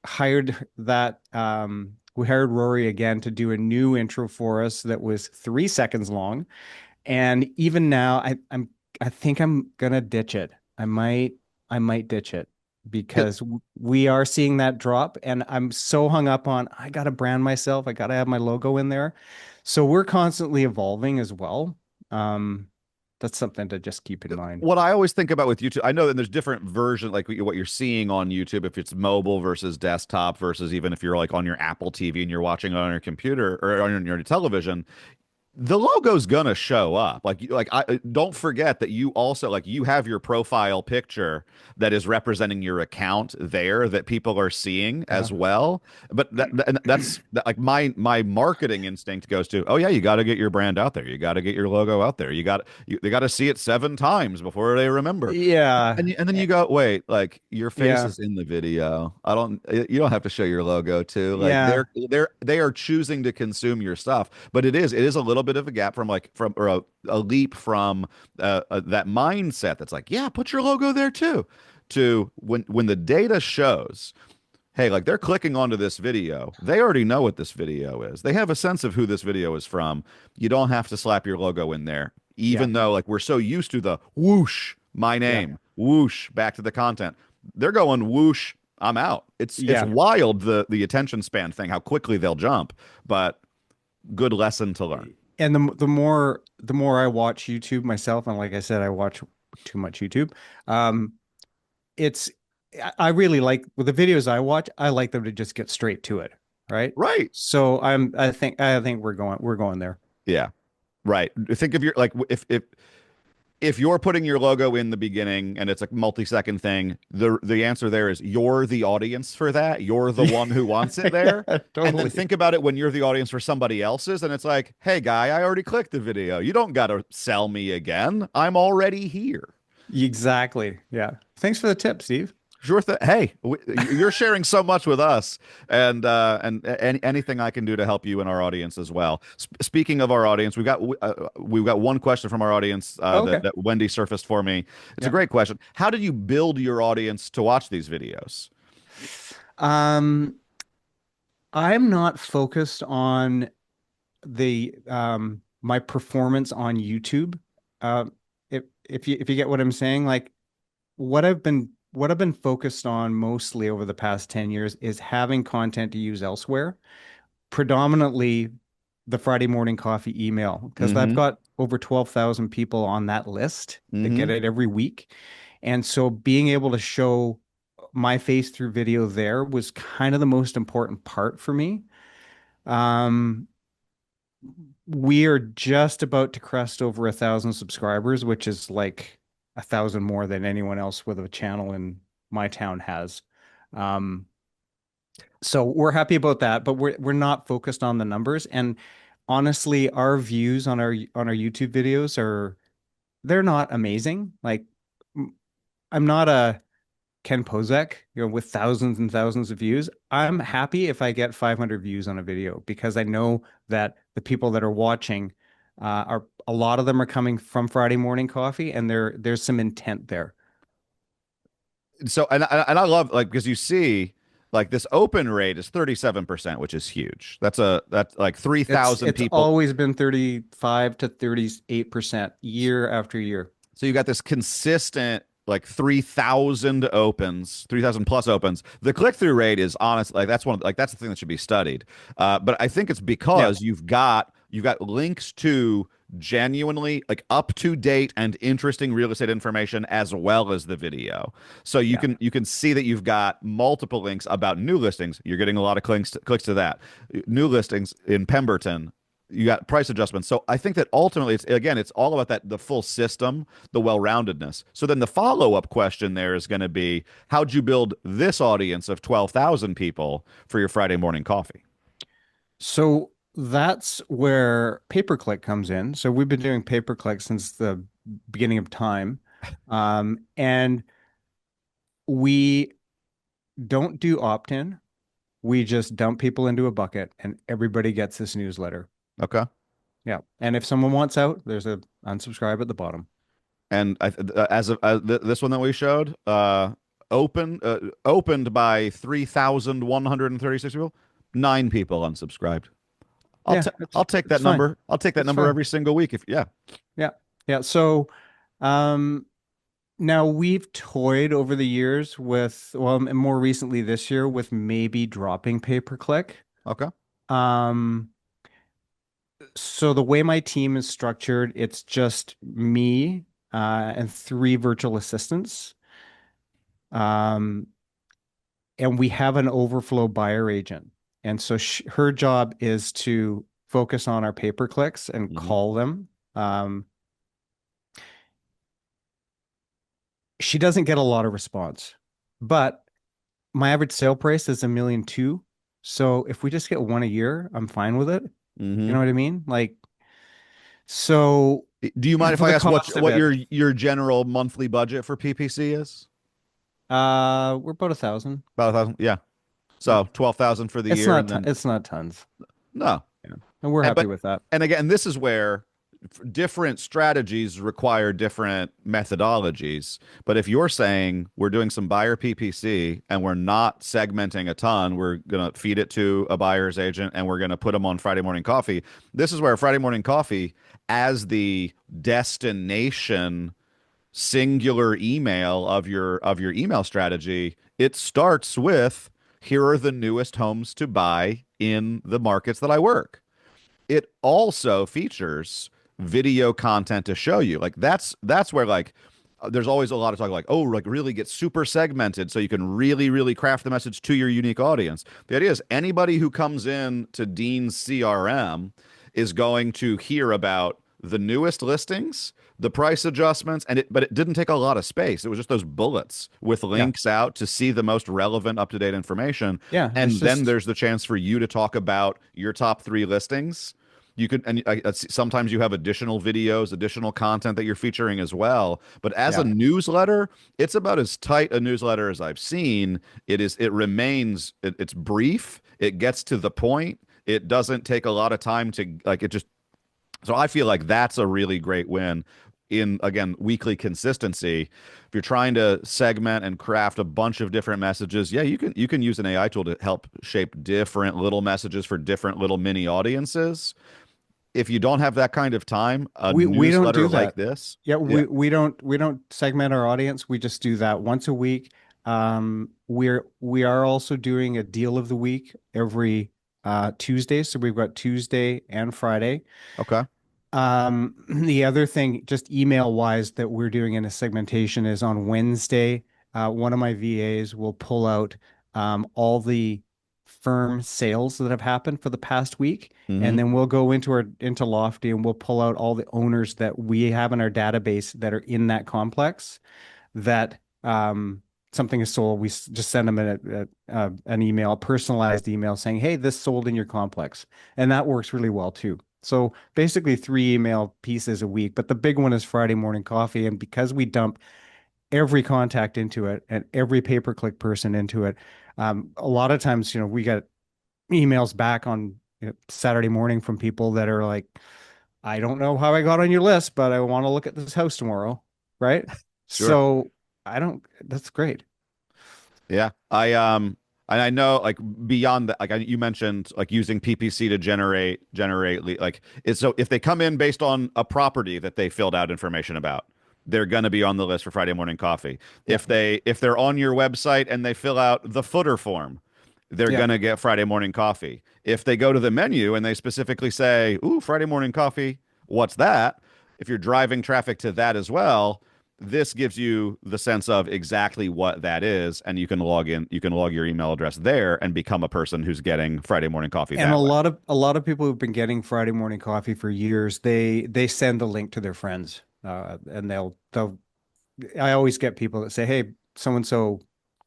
[SPEAKER 1] hired we hired Rory again to do a new intro for us that was 3 seconds long. And even now, I think I'm gonna ditch it. I might ditch it because we are seeing that drop, and I'm so hung up on I gotta brand myself. I gotta have my logo in there. So we're constantly evolving as well. Um, that's something to just keep in mind.
[SPEAKER 2] What I always think about with YouTube, I know that there's different versions, like what you're seeing on YouTube, if it's mobile versus desktop versus even if you're like on your Apple TV and you're watching it on your computer or on your television, the logo's gonna show up. Like I don't forget that you also, like, you have your profile picture that is representing your account there that people are seeing
[SPEAKER 1] Yeah.
[SPEAKER 2] as well. But that's that, like, my marketing instinct goes to, oh yeah, you got to get your brand out there. You got to get your logo out there. They got to see it 7 times before they remember.
[SPEAKER 1] Yeah.
[SPEAKER 2] And then you go, wait, like, your face
[SPEAKER 1] Yeah.
[SPEAKER 2] is in the video. You don't have to show your logo too. Like,
[SPEAKER 1] Yeah.
[SPEAKER 2] they are choosing to consume your stuff, but it is a little bit of a gap from, like, from, or a leap from that mindset that's like, yeah, put your logo there too, to when the data shows, hey, like, they're clicking onto this video. They already know what this video is. They have a sense of who this video is from. You don't have to slap your logo in there,
[SPEAKER 1] Yeah.
[SPEAKER 2] even though, like, we're so used to the whoosh, my
[SPEAKER 1] Yeah.
[SPEAKER 2] name, whoosh, back to the content. They're going whoosh, I'm out. It's
[SPEAKER 1] Yeah.
[SPEAKER 2] wild, the attention span thing, how quickly they'll jump, but good lesson to learn.
[SPEAKER 1] And the more I watch YouTube myself, and like I said, I watch too much YouTube. Um, it's I really like with the videos I watch, I like them to just get straight to it, right?
[SPEAKER 2] Right.
[SPEAKER 1] So I think we're going there.
[SPEAKER 2] Yeah. Right. Think of your, like, if you're putting your logo in the beginning and it's a multi-second thing, the answer there is you're the audience for that. You're the one who wants it there.
[SPEAKER 1] Yeah,
[SPEAKER 2] And then
[SPEAKER 1] totally.
[SPEAKER 2] think about it when you're the audience for somebody else's, and it's like, hey guy, I already clicked the video. You don't got to sell me again. I'm already here.
[SPEAKER 1] Exactly. Yeah. Thanks for the tip, Steve.
[SPEAKER 2] Sure thing. Hey, you're sharing so much with us, and anything I can do to help you and our audience as well. Speaking of our audience, we've got one question from our audience
[SPEAKER 1] Oh,
[SPEAKER 2] that
[SPEAKER 1] okay.
[SPEAKER 2] that Wendy surfaced for me. It's a
[SPEAKER 1] Yeah.
[SPEAKER 2] great question. How did you build your audience to watch these videos?
[SPEAKER 1] Um, I'm not focused on the my performance on YouTube. If you get what I'm saying, like what I've been focused on mostly over the past 10 years is having content to use elsewhere, predominantly the Friday morning coffee email, because I've
[SPEAKER 2] Mm-hmm.
[SPEAKER 1] got over 12,000 people on that list that
[SPEAKER 2] Mm-hmm.
[SPEAKER 1] get it every week. And so being able to show my face through video there was kind of the most important part for me. Um, we are just about to crest over 1,000 subscribers, which is like 1,000 more than anyone else with a channel in my town has. Um, so we're happy about that, but we're not focused on the numbers. And honestly, our views on our YouTube videos are they're not amazing. Like I'm not a Ken Pozek, with thousands and thousands of views. I'm happy if I get 500 views on a video because I know that the people that are watching are a lot of them are coming from Friday Morning Coffee, and there's some intent there.
[SPEAKER 2] So and I love like because you see like this open rate is 37%, which is huge. That's like
[SPEAKER 1] It's
[SPEAKER 2] 3,000
[SPEAKER 1] it's
[SPEAKER 2] people.
[SPEAKER 1] always been 35 to 38% year after year.
[SPEAKER 2] So you got this consistent like 3,000 opens, 3,000 plus opens. The click-through rate is honest, like that's the thing that should be studied. But I think it's
[SPEAKER 1] Yeah,
[SPEAKER 2] because you've got links to genuinely like up to date and interesting real estate information as well as the video. So
[SPEAKER 1] yeah.
[SPEAKER 2] you can see that you've got multiple links about new listings. You're getting a lot of clicks to that. New listings in Pemberton, you got price adjustments. So I think that ultimately it's all about that the full system, the well-roundedness. So then the follow-up question there is going to be how'd you build this audience of 12,000 people for your Friday morning coffee?
[SPEAKER 1] So that's where pay-per-click comes in. So we've been doing pay-per-click since the beginning of time. And we don't do opt-in. We just dump people into a bucket and everybody gets this newsletter.
[SPEAKER 2] Okay.
[SPEAKER 1] Yeah. And if someone wants out, there's a unsubscribe at the bottom.
[SPEAKER 2] And as of this one that we showed, opened by 3,136 people, 9 people unsubscribed.
[SPEAKER 1] Yeah,
[SPEAKER 2] I'll take
[SPEAKER 1] it's
[SPEAKER 2] that
[SPEAKER 1] fine.
[SPEAKER 2] number. I'll take that
[SPEAKER 1] It's
[SPEAKER 2] number
[SPEAKER 1] fine.
[SPEAKER 2] every single week. If yeah.
[SPEAKER 1] Yeah. Yeah. So um now we've toyed over the years with, well, and more recently this year with maybe dropping pay-per-click.
[SPEAKER 2] Okay.
[SPEAKER 1] Um, so the way my team is structured, it's just me and three virtual assistants. Um, and we have an overflow buyer agent. And so her job is to focus on our pay-per-clicks and
[SPEAKER 2] Hmm.
[SPEAKER 1] call them. Um, she doesn't get a lot of response, but my average sale price is 1,200,000. So if we just get one a year, I'm fine with it. You
[SPEAKER 2] Hmm.
[SPEAKER 1] know what I mean? Like, so
[SPEAKER 2] Do you mind if
[SPEAKER 1] for
[SPEAKER 2] I
[SPEAKER 1] the
[SPEAKER 2] ask
[SPEAKER 1] cost of
[SPEAKER 2] what
[SPEAKER 1] it,
[SPEAKER 2] your general monthly budget for PPC is?
[SPEAKER 1] we're about 1,000.
[SPEAKER 2] About 1,000? Yeah.
[SPEAKER 1] Yeah.
[SPEAKER 2] So 12,000 for the year, and then
[SPEAKER 1] It's not tons.
[SPEAKER 2] no.
[SPEAKER 1] Yeah. And we're
[SPEAKER 2] And
[SPEAKER 1] happy
[SPEAKER 2] but
[SPEAKER 1] with that.
[SPEAKER 2] and again, this is where different strategies require different methodologies. But if you're saying we're doing some buyer PPC and we're not segmenting a ton, we're gonna feed it to a buyer's agent and we're gonna put them on Friday morning coffee. This is where Friday morning coffee as the destination singular email of your email strategy, it starts with here are the newest homes to buy in the markets that I work. It also features video content to show you. Like that's where like there's always a lot of talk like oh like really get super segmented so you can really craft the message to your unique audience. The idea is anybody who comes in to Dean's CRM is going to hear about the newest listings, the price adjustments, but it didn't take a lot of space. It was just those bullets with
[SPEAKER 1] Yeah.
[SPEAKER 2] links out to see the most relevant up-to-date information.
[SPEAKER 1] Yeah. It's
[SPEAKER 2] And then
[SPEAKER 1] just,
[SPEAKER 2] there's the chance for you to talk about your top 3 listings, You could, and sometimes you have additional videos, additional content that you're featuring as well. But as a
[SPEAKER 1] Yeah.
[SPEAKER 2] newsletter, it's about as tight a newsletter as I've seen. It remains, it's brief, it gets to the point, it doesn't take a lot of time to like it just so I feel like that's a really great win in, again, weekly consistency. If you're trying to segment and craft a bunch of different messages, yeah, you can use an AI tool to help shape different little messages for different little mini audiences. If you don't have that kind of time, a
[SPEAKER 1] We don't
[SPEAKER 2] newsletter
[SPEAKER 1] do
[SPEAKER 2] like
[SPEAKER 1] that.
[SPEAKER 2] this,
[SPEAKER 1] Yeah,
[SPEAKER 2] yeah,
[SPEAKER 1] we don't segment our audience. We just do that once a week. We are also doing a deal of the week every Tuesday. So we've got Tuesday and Friday.
[SPEAKER 2] okay.
[SPEAKER 1] The other thing, just email wise, that we're doing in a segmentation is on Wednesday. One of my VAs will pull out all the firm sales that have happened for the past week, and
[SPEAKER 2] Hmm.
[SPEAKER 1] then we'll go into Lofty and we'll pull out all the owners that we have in our database that are in that complex that something is sold. Just send them an email, a personalized email saying, "Hey, this sold in your complex," and that works really well too. So basically, three email pieces a week, but the big one is Friday morning coffee. And because we dump every contact into it and every pay-per-click person into it, a lot of times, we get emails back on Saturday morning from people that are like, I don't know how I got on your list, but I want to look at this house tomorrow, right?
[SPEAKER 2] Sure.
[SPEAKER 1] So that's great.
[SPEAKER 2] Yeah. And I know like beyond that, like you mentioned like using PPC to like it's so if they come in based on a property that they filled out information about, they're gonna be on the list for Friday morning coffee.
[SPEAKER 1] Yeah.
[SPEAKER 2] If they're on your website and they fill out the footer form, they're
[SPEAKER 1] Yeah.
[SPEAKER 2] gonna get Friday morning coffee. If they go to the menu and they specifically say, "Ooh, Friday morning coffee, what's that?" If you're driving traffic to that as well, this gives you the sense of exactly what that is, and you can log your email address there and become a person who's getting Friday morning coffee
[SPEAKER 1] And a
[SPEAKER 2] that way.
[SPEAKER 1] lot of a lot of people who've been getting Friday morning coffee for years, they send the link to their friends. And they'll I always get people that say, "Hey, so and so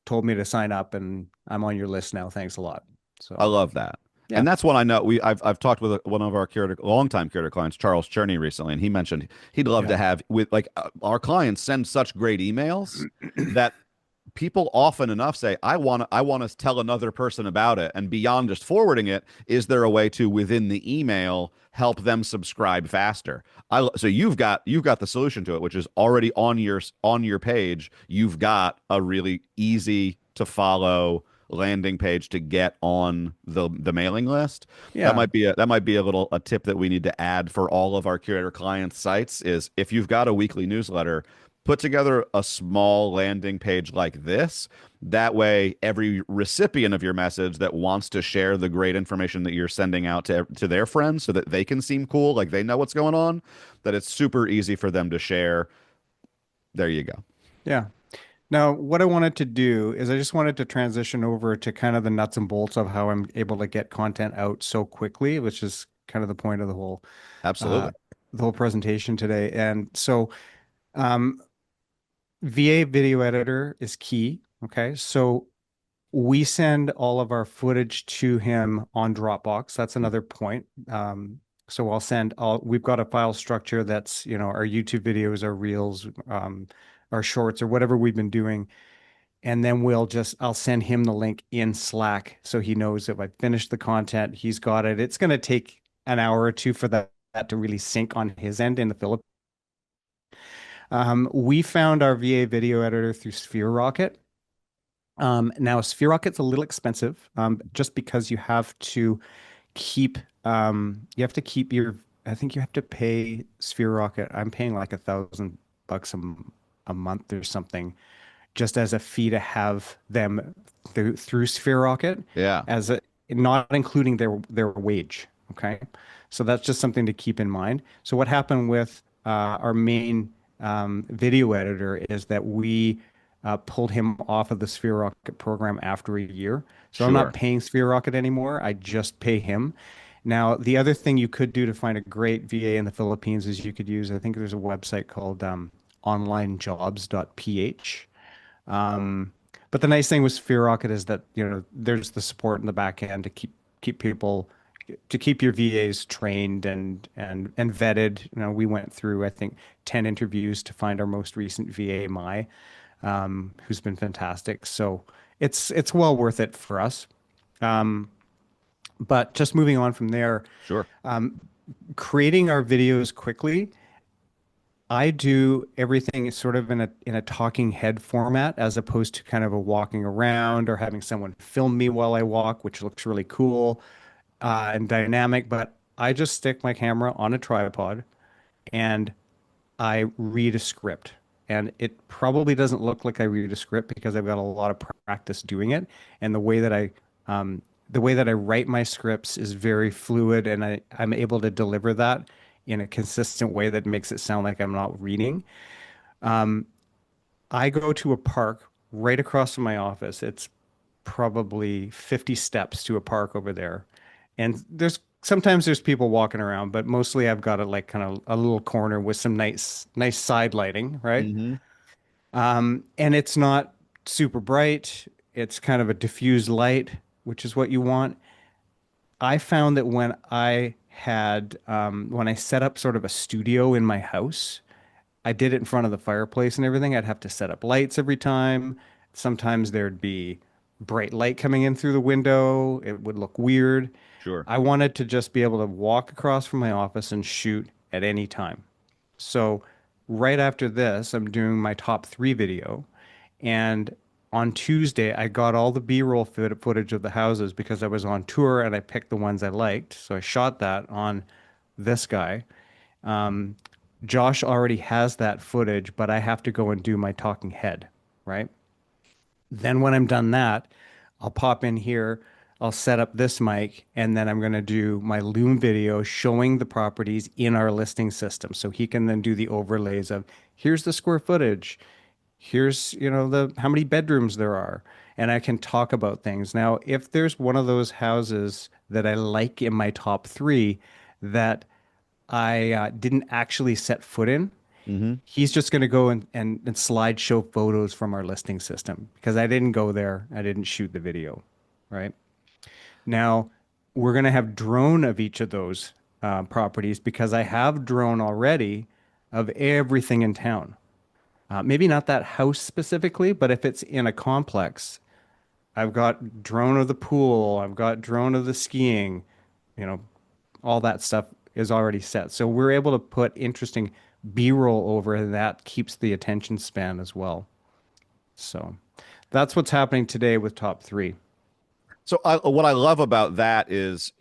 [SPEAKER 1] told me to sign up and I'm on your list now. Thanks a lot."
[SPEAKER 2] I
[SPEAKER 1] So,
[SPEAKER 2] love that.
[SPEAKER 1] yeah.
[SPEAKER 2] And that's what I know. I've talked with one of our longtime curator clients, Charles Cherney, recently, and he mentioned he'd love
[SPEAKER 1] Yeah.
[SPEAKER 2] to have with like our clients send such great emails that people often enough say, I want to tell another person about it. And beyond just forwarding it, is there a way to within the email help them subscribe faster? So you've got the solution to it, which is already on your page. You've got a really easy to follow landing page to get on the mailing list. That
[SPEAKER 1] Yeah.
[SPEAKER 2] might be a tip that we need to add for all of our curator clients sites is if you've got a weekly newsletter, put together a small landing page like this. That way, every recipient of your message that wants to share the great information that you're sending out to their friends so that they can seem cool, like they know what's going on, that it's super easy for them to share. There you go.
[SPEAKER 1] Yeah. Now, what I wanted to do is I just wanted to transition over to kind of the nuts and bolts of how I'm able to get content out so quickly, which is kind of the point of uh,
[SPEAKER 2] Absolutely.
[SPEAKER 1] the whole presentation today. And so, um, VA video editor is key. Okay. So we send all of our footage to him on Dropbox. That's another point. So we've got a file structure that's, our YouTube videos, our reels, our shorts, or whatever we've been doing. And then I'll send him the link in Slack so he knows if I finished the content, he's got it. It's going to take an hour or two for that to really sync on his end in the Philippines. We found our VA video editor through Sphere Rocket. Now, Sphere Rocket's a little expensive, just because keep, you have to keep I think you have to pay Sphere Rocket. I'm paying like $1,000 a month or something just as a fee to have them through Sphere Rocket
[SPEAKER 2] Yeah,
[SPEAKER 1] as a not including their wage. Okay. So that's just something to keep in mind. So what happened with our main video editor is that we pulled him off of the Sphere Rocket program after a year. So I'm not
[SPEAKER 2] sure.
[SPEAKER 1] paying Sphere Rocket anymore. I just pay him. Now, the other thing you could do to find a great VA in the Philippines is you could use, I think there's a website called onlinejobs.ph. Um, but the nice thing with Sphere Rocket is that, there's the support in the back end to keep people to keep your VAs trained and vetted. You know, we went through, I think, 10 interviews to find our most recent VA, who's been fantastic. So it's well worth it for us. But just moving on from there,
[SPEAKER 2] Sure.
[SPEAKER 1] creating our videos quickly, I do everything sort of in a talking head format as opposed to kind of a walking around or having someone film me while I walk, which looks really cool and dynamic. But I just stick my camera on a tripod and I read a script. And it probably doesn't look like I read a script because I've got a lot of practice doing it. And the way that I write my scripts is very fluid, and I'm able to deliver that in a consistent way that makes it sound like I'm not reading. I go to a park right across from my office. It's probably 50 steps to a park over there. And there's people walking around, but mostly I've got a like kind of a little corner with some nice side lighting, right?
[SPEAKER 2] Hmm.
[SPEAKER 1] And it's not super bright. It's kind of a diffused light, which is what you want. I found that when I set up sort of a studio in my house, I did it in front of the fireplace and everything. I'd have to set up lights every time. Sometimes there'd be bright light coming in through the window. It would look weird.
[SPEAKER 2] Sure.
[SPEAKER 1] I wanted to just be able to walk across from my office and shoot at any time. So right after this, I'm doing my top three video. And on Tuesday, I got all the B-roll footage of the houses because I was on tour and I picked the ones I liked. So I shot that on this guy. Um, Josh already has that footage, but I have to go and do my talking head, right? Then when I'm done that, I'll pop in here, I'll set up this mic, and then I'm going to do my Loom video showing the properties in our listing system. So he can then do the overlays of here's the square footage, here's, you know, the how many bedrooms there are, and I can talk about things. Now, if there's one of those houses that I like in my top three that I didn't actually set foot in,
[SPEAKER 2] Hmm.
[SPEAKER 1] he's just going to go and slideshow photos from our listing system because I didn't go there. I didn't shoot the video, right? Now, we're going to have drone of each of those properties because I have drone already of everything in town. Maybe not that house specifically, but if it's in a complex, I've got drone of the pool, I've got drone of the skiing, you know, all that stuff is already set. So we're able to put interesting B-roll over, and that keeps the attention span as well. So that's what's happening today with top three.
[SPEAKER 2] So what I love about that is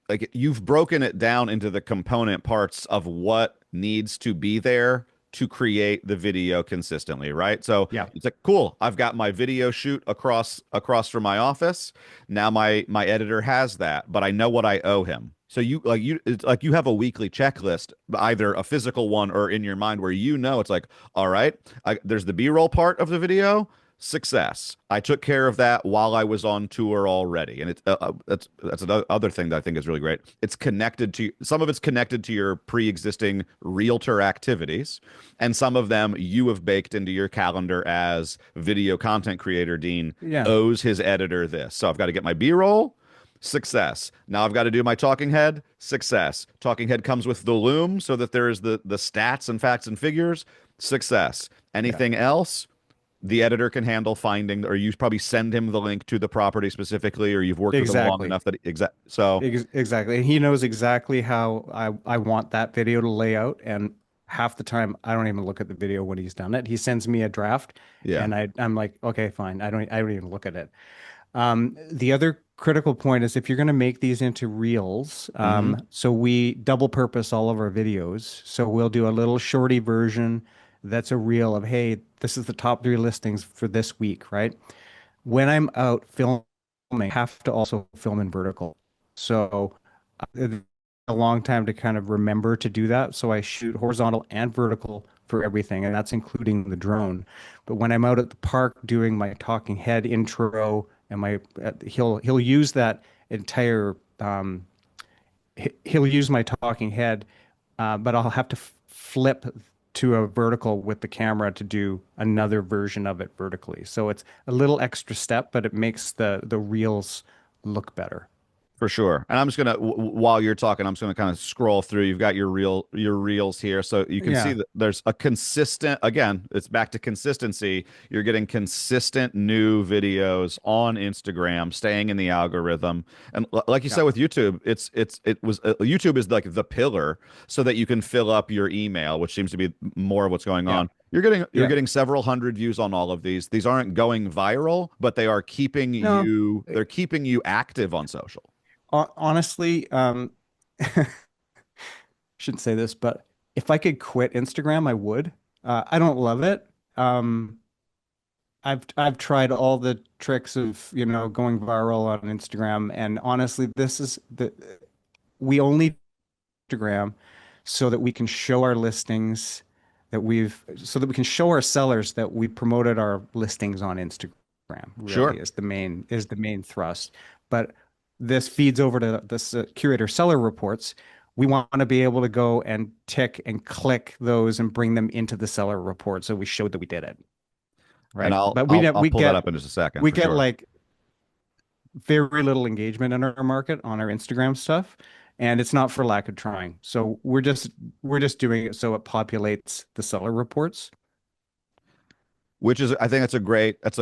[SPEAKER 2] like you've broken it down into the component parts of what needs to be there to create the video consistently, right? So
[SPEAKER 1] Yeah,
[SPEAKER 2] it's like, cool, I've got my video shoot across from my office. Now my editor has that, but I know what I owe him. So it's like you have a weekly checklist, either a physical one or in your mind where you know it's like, all right, there's the B-roll part of the video. Success. I took care of that while I was on tour already, and that's another other thing that I think is really great. It's connected to some of it's connected to your pre-existing realtor activities, and some of them you have baked into your calendar as video content creator. Dean
[SPEAKER 1] yeah,
[SPEAKER 2] owes his editor this, so I've got to get my B-roll. Success. Now I've got to do my talking head. Success. Talking head comes with the loom so that there is the stats and facts and figures. Success.
[SPEAKER 1] yeah.
[SPEAKER 2] Anything else? The editor can handle finding, or you probably send him the link to the property specifically, or you've worked with him long
[SPEAKER 1] Exactly.
[SPEAKER 2] enough that so
[SPEAKER 1] Exactly. And he knows exactly how I want that video to lay out. And half the time, I don't even look at the video when he's done it. He sends me a draft,
[SPEAKER 2] yeah.
[SPEAKER 1] and I'm like, okay, fine. I don't even look at it. The other critical point is if you're going to make these into reels,
[SPEAKER 2] Hmm.
[SPEAKER 1] so we double purpose all of our videos. So we'll do a little shorty version that's a reel of, hey, this is the top three listings for this week, right? When I'm out filming, I have to also film in vertical. So it's a long time to kind of remember to do that. So I shoot horizontal and vertical for everything, and that's including the drone. But when I'm out at the park doing my talking head intro and he'll use that entire he'll use my talking head, but I'll have to flip to a vertical with the camera to do another version of it vertically. So it's a little extra step, but it makes the reels look better.
[SPEAKER 2] For sure. And I'm just gonna while you're talking, I'm just gonna kind of scroll through. You've got your reels here, so you can see
[SPEAKER 1] Yeah.
[SPEAKER 2] that there's a consistent. Again, it's back to consistency. You're getting consistent new videos on Instagram, staying in the algorithm. And like you
[SPEAKER 1] Yeah.
[SPEAKER 2] said with YouTube, YouTube is like the pillar, so that you can fill up your email, which seems to be more of what's going
[SPEAKER 1] Yeah.
[SPEAKER 2] on. You're
[SPEAKER 1] Yeah.
[SPEAKER 2] getting several hundred views on all of these. These aren't going viral, but
[SPEAKER 1] No,
[SPEAKER 2] they're keeping you active on social.
[SPEAKER 1] honestly, shouldn't say this, but if I could quit Instagram, I would. I don't love it. Um, I've tried all the tricks of, going viral on Instagram, and honestly, this is the we only Instagram so that we can show our listings so that we can show our sellers that we promoted our listings on Instagram, really
[SPEAKER 2] Sure.
[SPEAKER 1] is the main thrust. But this feeds over to this curator seller reports. We want to be able to go and tick and click those and bring them into the seller report so we showed that we did it,
[SPEAKER 2] And
[SPEAKER 1] right? But we
[SPEAKER 2] I'll
[SPEAKER 1] we
[SPEAKER 2] pull that
[SPEAKER 1] get
[SPEAKER 2] up in just a second
[SPEAKER 1] we
[SPEAKER 2] for
[SPEAKER 1] get
[SPEAKER 2] sure.
[SPEAKER 1] like very little engagement in our market on our Instagram stuff, and it's not for lack of trying. So we're just doing it so it populates the seller reports.
[SPEAKER 2] Which is I think that's a great that's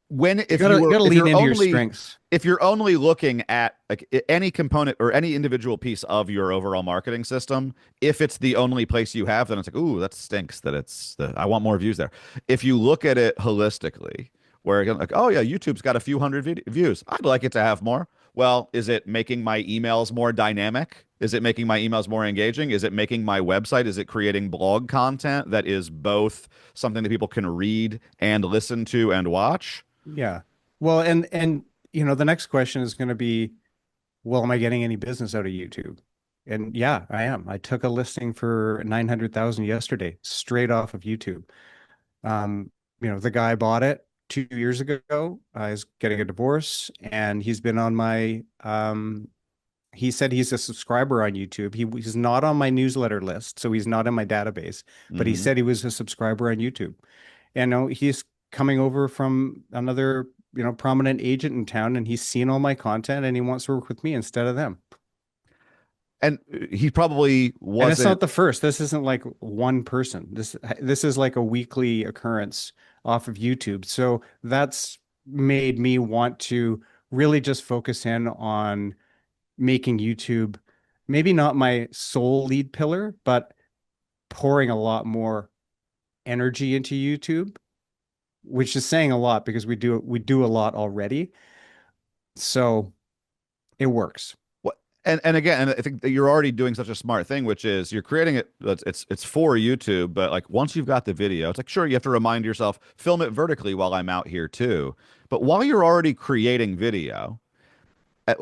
[SPEAKER 2] when
[SPEAKER 1] You gotta you gotta lean into your strengths.
[SPEAKER 2] if you're only looking at like any component or any individual piece of your overall marketing system, if it's the only place you have, then it's like, ooh, that stinks that I want more views there. If you look at it holistically, where again, like, oh yeah, YouTube's got a few hundred views. I'd like it to have more. Well, is it making my emails more dynamic? Is it making my emails more engaging? Is it making my website? Is it creating blog content that is both something that people can read and listen to and watch?
[SPEAKER 1] Yeah. Well, and the next question is going to be, well, am I getting any business out of YouTube? And yeah, I am. I took a listing for 900,000 yesterday, straight off of YouTube. The guy bought it 2 years ago. He's getting a divorce, and he's been on my. He said he's a subscriber on YouTube. He's not on my newsletter list, so he's not in my database. But he
[SPEAKER 2] Hmm.
[SPEAKER 1] said he was a subscriber on YouTube. And no, he's coming over from another, prominent agent in town, and he's seen all my content, and he wants to work with me instead of them.
[SPEAKER 2] And he probably
[SPEAKER 1] And it's
[SPEAKER 2] wasn't.
[SPEAKER 1] not the first. This isn't like one person. This is like a weekly occurrence off of YouTube. So that's made me want to really just focus in on making YouTube maybe not my sole lead pillar, but pouring a lot more energy into YouTube, which is saying a lot because we do a lot already. So it works.
[SPEAKER 2] What and again, and I think that you're already doing such a smart thing, which is you're creating it. It's for YouTube, but like once you've got the video, it's like sure you have to remind yourself, film it vertically while I'm out here too. But while you're already creating video,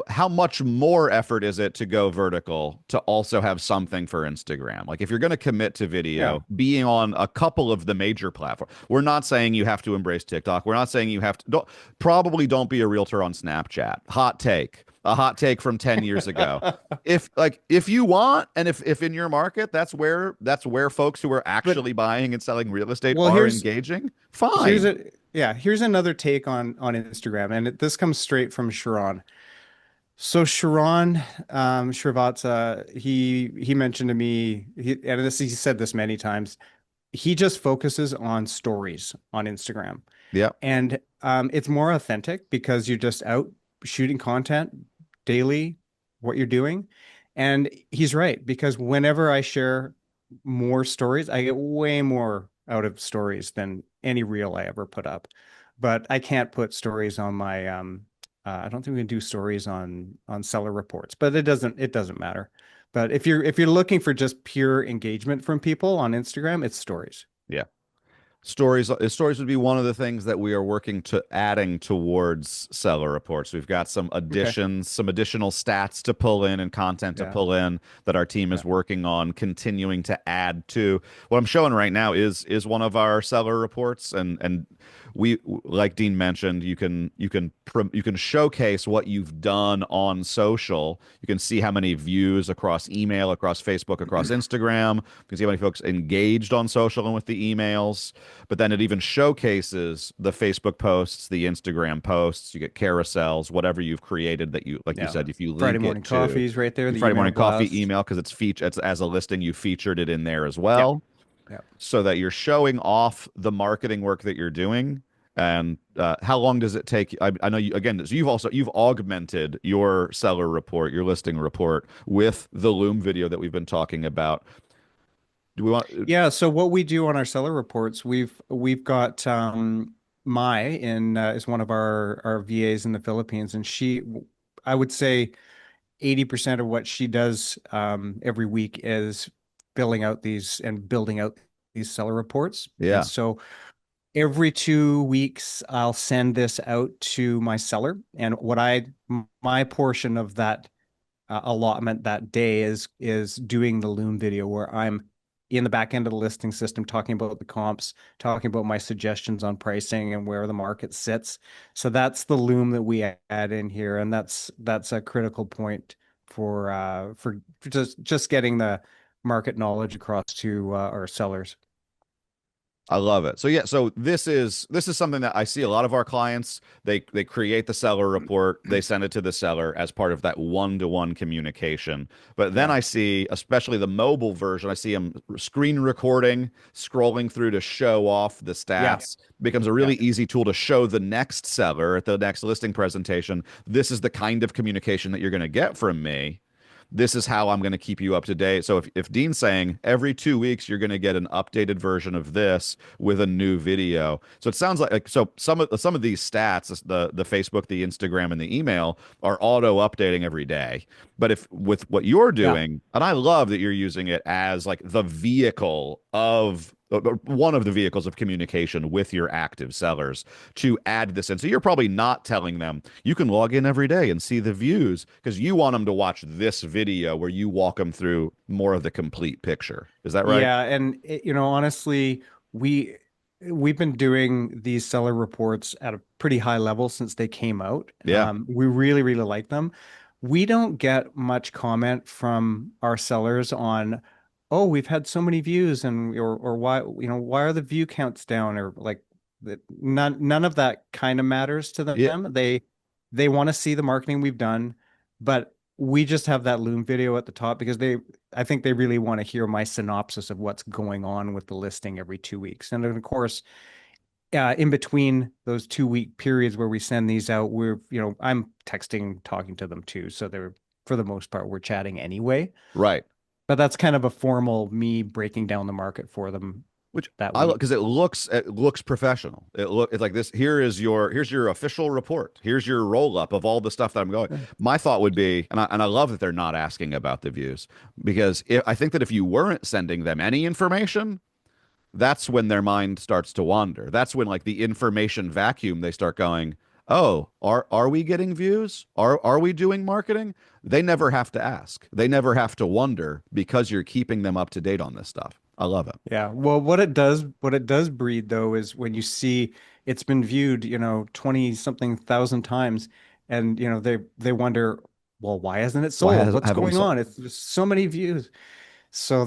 [SPEAKER 2] how much more effort is it to go vertical to also have something for Instagram? Like if you're going to commit to
[SPEAKER 1] Yeah.
[SPEAKER 2] video, being on a couple of the major platforms, we're not saying you have to embrace TikTok. We're not saying you have to, probably don't be a realtor on Snapchat. Hot take, a hot take from 10 years ago. If you want, and if in your market, that's where folks who are
[SPEAKER 1] But
[SPEAKER 2] actually buying and selling real estate
[SPEAKER 1] well,
[SPEAKER 2] are
[SPEAKER 1] here's
[SPEAKER 2] engaging,
[SPEAKER 1] here's
[SPEAKER 2] fine.
[SPEAKER 1] a yeah, here's another take on Instagram, and this comes straight from Sharon. So Sharon Srivatsa, he mentioned to me, he said this many times. He just focuses on stories on Instagram.
[SPEAKER 2] Yeah.
[SPEAKER 1] And it's more authentic because you're just out shooting content daily, what you're doing. And he's right, because whenever I share more stories, I get way more out of stories than any reel I ever put up. But I can't put stories on my I don't think we can do stories on seller reports, but it doesn't matter. But if you're looking for just pure engagement from people on Instagram, it's stories.
[SPEAKER 2] Yeah. Stories would be one of the things that we are working to adding towards seller reports. We've got some
[SPEAKER 1] Okay.
[SPEAKER 2] additions, some additional stats to pull in and content to
[SPEAKER 1] Yeah.
[SPEAKER 2] pull in that our team is
[SPEAKER 1] Yeah.
[SPEAKER 2] working on continuing to add to. What I'm showing right now is one of our seller reports, and we, like Dean mentioned, you can showcase what you've done on social. You can see how many views across email, across Facebook, across Instagram. You can see how many folks engaged on social and with the emails. But then it even showcases the Facebook posts, the Instagram posts. You get carousels, whatever you've created that you, like you
[SPEAKER 1] Yeah.
[SPEAKER 2] said, if you
[SPEAKER 1] Friday
[SPEAKER 2] link it
[SPEAKER 1] morning
[SPEAKER 2] to
[SPEAKER 1] coffees right there,
[SPEAKER 2] your
[SPEAKER 1] the
[SPEAKER 2] Friday
[SPEAKER 1] email
[SPEAKER 2] morning coffee
[SPEAKER 1] blast.
[SPEAKER 2] email, because it's as a listing, you featured it in there as
[SPEAKER 1] Yeah.
[SPEAKER 2] well,
[SPEAKER 1] Yeah.
[SPEAKER 2] so that you're showing off the marketing work that you're doing. And how long does it take? I know you, again, so you've augmented your seller report, your listing report, with the Loom video that we've been talking about. Do we want?
[SPEAKER 1] Yeah, so what we do on our seller reports, we've got Mai in is one of our VAs in the Philippines, and I would say 80% of what she does every week is filling out these and building out these seller reports. And
[SPEAKER 2] Yeah,
[SPEAKER 1] so every 2 weeks, I'll send this out to my seller, and my portion of that allotment that day is doing the Loom video where I'm in the back end of the listing system talking about the comps, talking about my suggestions on pricing and where the market sits. So that's the Loom that we add in here, and that's a critical point for just getting the market knowledge across to our sellers.
[SPEAKER 2] I love it. So yeah, so this is something that I see a lot of our clients, they create the seller report, they send it to the seller as part of that one-to-one communication. But then
[SPEAKER 1] Yeah,
[SPEAKER 2] I see, especially the mobile version, I see them screen recording, scrolling through to show off the
[SPEAKER 1] yeah,
[SPEAKER 2] stats. Becomes a
[SPEAKER 1] yeah.
[SPEAKER 2] really easy tool to show the next seller at the next listing presentation. This is the kind of communication that you're going to get from me. This is how I'm going to keep you up to date. So if Dean's saying every 2 weeks you're going to get an updated version of this with a new video, so it sounds like so some of these stats, the Facebook, the Instagram, and the email are auto updating every day. But if with what you're
[SPEAKER 1] Yeah.
[SPEAKER 2] doing, and I love that you're using it as like the vehicle of one of the vehicles of communication with your active sellers to add this in. So you're probably not telling them you can log in every day and see the views because you want them to watch this video where you walk them through more of the complete picture. Is that right?
[SPEAKER 1] Yeah, and honestly, we we've been doing these seller reports at a pretty high level since they came out.
[SPEAKER 2] Yeah.
[SPEAKER 1] We really, really like them. We don't get much comment from our sellers on, oh, we've had so many views, and or why, why are the view counts down, or like that. None of that kind of matters to
[SPEAKER 2] Yeah.
[SPEAKER 1] them. They want to see the marketing we've done, but we just have that Loom video at the top because I think they really want to hear my synopsis of what's going on with the listing every 2 weeks. And then, of course, in between those 2 week periods where we send these out, I'm texting, talking to them too. So they're, for the most part, we're chatting anyway.
[SPEAKER 2] Right.
[SPEAKER 1] But that's kind of a formal me breaking down the market for them
[SPEAKER 2] Which
[SPEAKER 1] that
[SPEAKER 2] I look,
[SPEAKER 1] week.
[SPEAKER 2] because it looks professional. It's like this. Here's your official report. Here's your roll up of all the stuff that I'm going. My thought would be, and I love that they're not asking about the views, because I think that if you weren't sending them any information, that's when their mind starts to wander. That's when, like, the information vacuum, they start going, "Oh, are we getting views? Are we doing marketing?" They never have to ask. They never have to wonder because you're keeping them up to date on this stuff. I love it.
[SPEAKER 1] Yeah. Well, what it does breed though is when you see it's been viewed, 20 something thousand times, and they wonder, well, why hasn't it
[SPEAKER 2] Why
[SPEAKER 1] sold? What's
[SPEAKER 2] haven't we
[SPEAKER 1] going
[SPEAKER 2] sold?
[SPEAKER 1] on? It's just so many views. So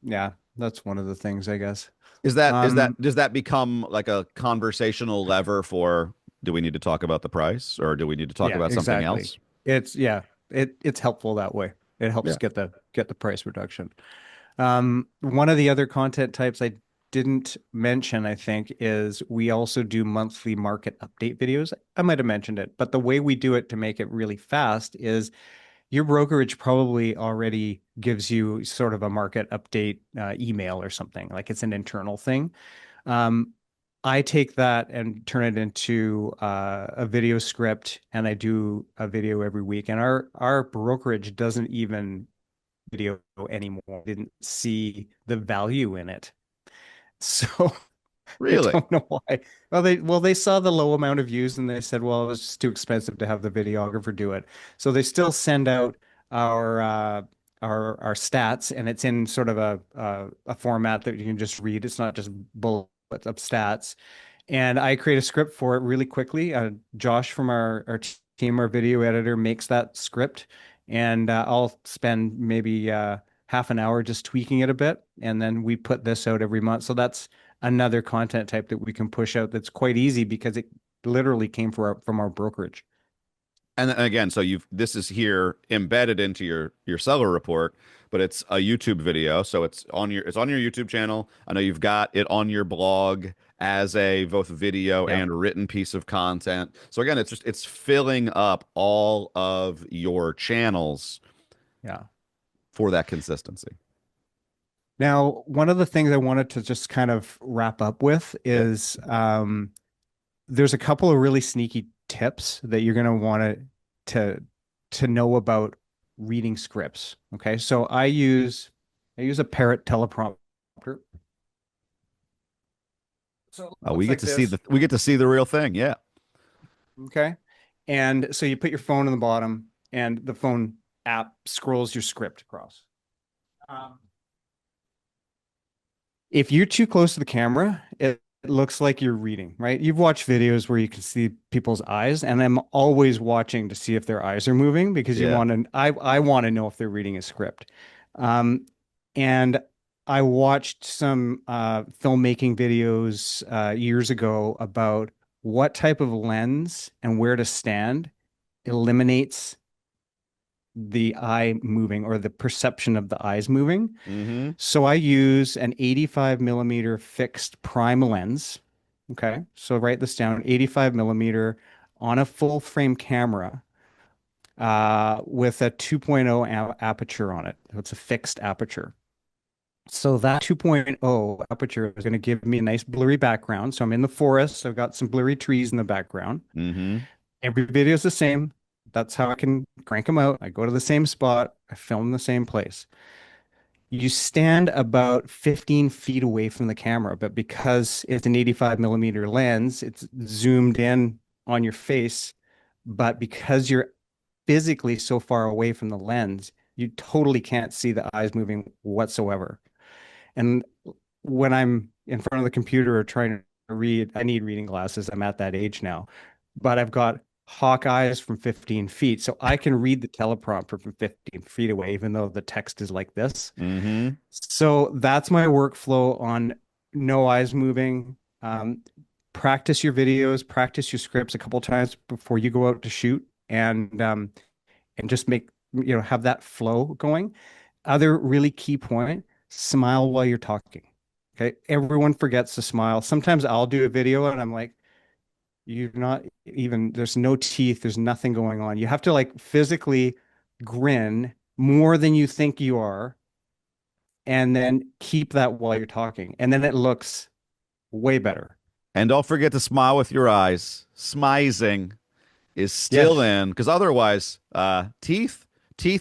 [SPEAKER 1] yeah, that's one of the things, I guess.
[SPEAKER 2] Is that
[SPEAKER 1] Um,
[SPEAKER 2] does that become like a conversational lever for, do we need to talk about the price, or do we need to talk
[SPEAKER 1] yeah,
[SPEAKER 2] about something
[SPEAKER 1] exactly.
[SPEAKER 2] else?
[SPEAKER 1] Yeah, it's helpful that way. It helps
[SPEAKER 2] Yeah.
[SPEAKER 1] get the price reduction. One of the other content types I didn't mention, I think, is we also do monthly market update videos. I might have mentioned it, but the way we do it to make it really fast is your brokerage probably already gives you sort of a market update email or something, like it's an internal thing. Um, I take that and turn it into a video script, and I do a video every week. And our brokerage doesn't even video anymore. Didn't see the value in it. So I
[SPEAKER 2] Really?
[SPEAKER 1] don't know why. Well they saw the low amount of views and they said, well, it was just too expensive to have the videographer do it. So they still send out our our stats, and it's in sort of a format that you can just read. It's not just bullets of stats. And I create a script for it really quickly. Josh from our team, our video editor, makes that script, and I'll spend maybe half an hour just tweaking it a bit, and then we put this out every month. So that's another content type that we can push out that's quite easy because it literally came from our brokerage.
[SPEAKER 2] And then again, so you've this is here embedded into your seller report, but it's a YouTube video, so it's on your YouTube channel. I know you've got it on your blog as a both video
[SPEAKER 1] Yeah,
[SPEAKER 2] and written piece of content. So again, it's filling up all of your channels
[SPEAKER 1] yeah.
[SPEAKER 2] for that consistency.
[SPEAKER 1] Now, one of the things I wanted to just kind of wrap up with
[SPEAKER 2] Yeah.
[SPEAKER 1] is there's a couple of really sneaky tips that you're going to want to know about reading scripts. Okay, so I use a Parrot teleprompter. So it
[SPEAKER 2] We
[SPEAKER 1] looks
[SPEAKER 2] get
[SPEAKER 1] like
[SPEAKER 2] to see
[SPEAKER 1] this.
[SPEAKER 2] the real thing. Yeah.
[SPEAKER 1] Okay, and so you put your phone on the bottom, and the phone app scrolls your script across. Um, if you're too close to the camera, it looks like you're reading, right? You've watched videos where you can see people's eyes, and I'm always watching to see if their eyes are moving because you
[SPEAKER 2] Yeah.
[SPEAKER 1] want to, I want to know if they're reading a script. Um, and I watched some filmmaking videos years ago about what type of lens and where to stand eliminates the eye moving or the perception of the eyes moving.
[SPEAKER 2] Mm-hmm.
[SPEAKER 1] So I use an 85 millimeter fixed prime lens. Okay. So write this down, 85 millimeter on a full frame camera with a 2.0 aperture on it. So it's a fixed aperture. So that 2.0 aperture is going to give me a nice blurry background. So I'm in the forest. So I've got some blurry trees in the background.
[SPEAKER 2] Mm-hmm.
[SPEAKER 1] Every video is the same. That's how I can crank them out. I go to the same spot. I film in the same place. You stand about 15 feet away from the camera, but because it's an 85 millimeter lens, it's zoomed in on your face. But because you're physically so far away from the lens, you totally can't see the eyes moving whatsoever. And when I'm in front of the computer or trying to read, I need reading glasses. I'm at that age now, but I've got hawk eyes from 15 feet. So I can read the teleprompter from 15 feet away, even though the text is like this.
[SPEAKER 2] Mm-hmm.
[SPEAKER 1] So that's my workflow on no eyes moving. Practice your videos, practice your scripts a couple times before you go out to shoot, and just make have that flow going. Other really key point: smile while you're talking. Okay, everyone forgets to smile. Sometimes I'll do a video and I'm like, you're not even. There's no teeth. There's nothing going on. You have to like physically grin more than you think you are and then keep that while you're talking. And then it looks way better.
[SPEAKER 2] And don't forget to smile with your eyes. Smizing is still
[SPEAKER 1] Yes.
[SPEAKER 2] in because otherwise, teeth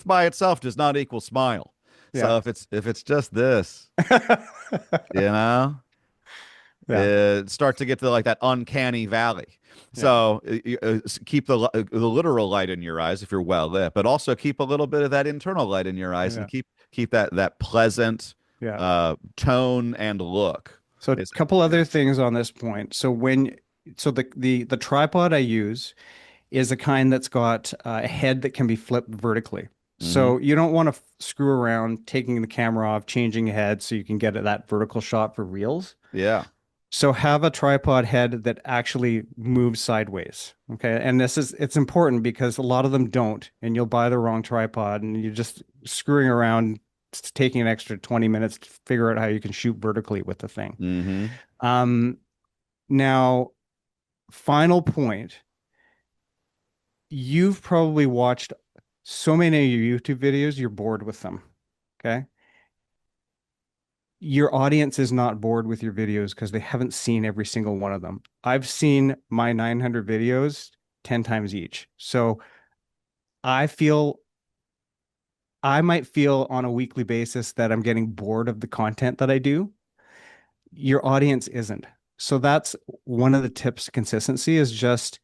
[SPEAKER 2] by itself does not equal smile. So
[SPEAKER 1] Yeah.
[SPEAKER 2] if it's just this, you know,
[SPEAKER 1] Yeah.
[SPEAKER 2] start to get to like that uncanny valley.
[SPEAKER 1] Yeah.
[SPEAKER 2] So keep the literal light in your eyes if you're well lit, but also keep a little bit of that internal light in your eyes and
[SPEAKER 1] Yeah.
[SPEAKER 2] keep that pleasant
[SPEAKER 1] Yeah.
[SPEAKER 2] tone and look.
[SPEAKER 1] So a
[SPEAKER 2] Is
[SPEAKER 1] couple other things on this point. So the tripod I use is a kind that's got a head that can be flipped vertically.
[SPEAKER 2] mm-hmm.
[SPEAKER 1] So you don't want to screw around taking the camera off, changing head so you can get that vertical shot for reels.
[SPEAKER 2] Yeah.
[SPEAKER 1] So have a tripod head that actually moves sideways. Okay. And it's important because a lot of them don't, and you'll buy the wrong tripod and you're just screwing around, it's taking an extra 20 minutes to figure out how you can shoot vertically with the thing.
[SPEAKER 2] Mm-hmm.
[SPEAKER 1] Um, now, final point, you've probably watched so many of your YouTube videos, you're bored with them. Okay. Your audience is not bored with your videos because they haven't seen every single one of them. I've seen my 900 videos 10 times each. So I feel I might feel on a weekly basis that I'm getting bored of the content that I do. Your audience isn't. So that's one of the tips to consistency is just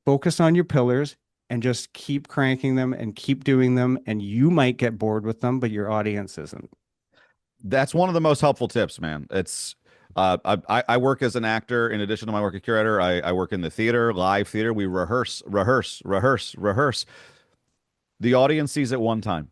[SPEAKER 1] focus on your pillars and just keep cranking them and keep doing them. And you might get bored with them, but your audience isn't.
[SPEAKER 2] That's one of the most helpful tips, man. It's I work as an actor. In addition to my work as curator, I work in the theater, live theater. We rehearse, rehearse, rehearse, rehearse. The audience sees it one time.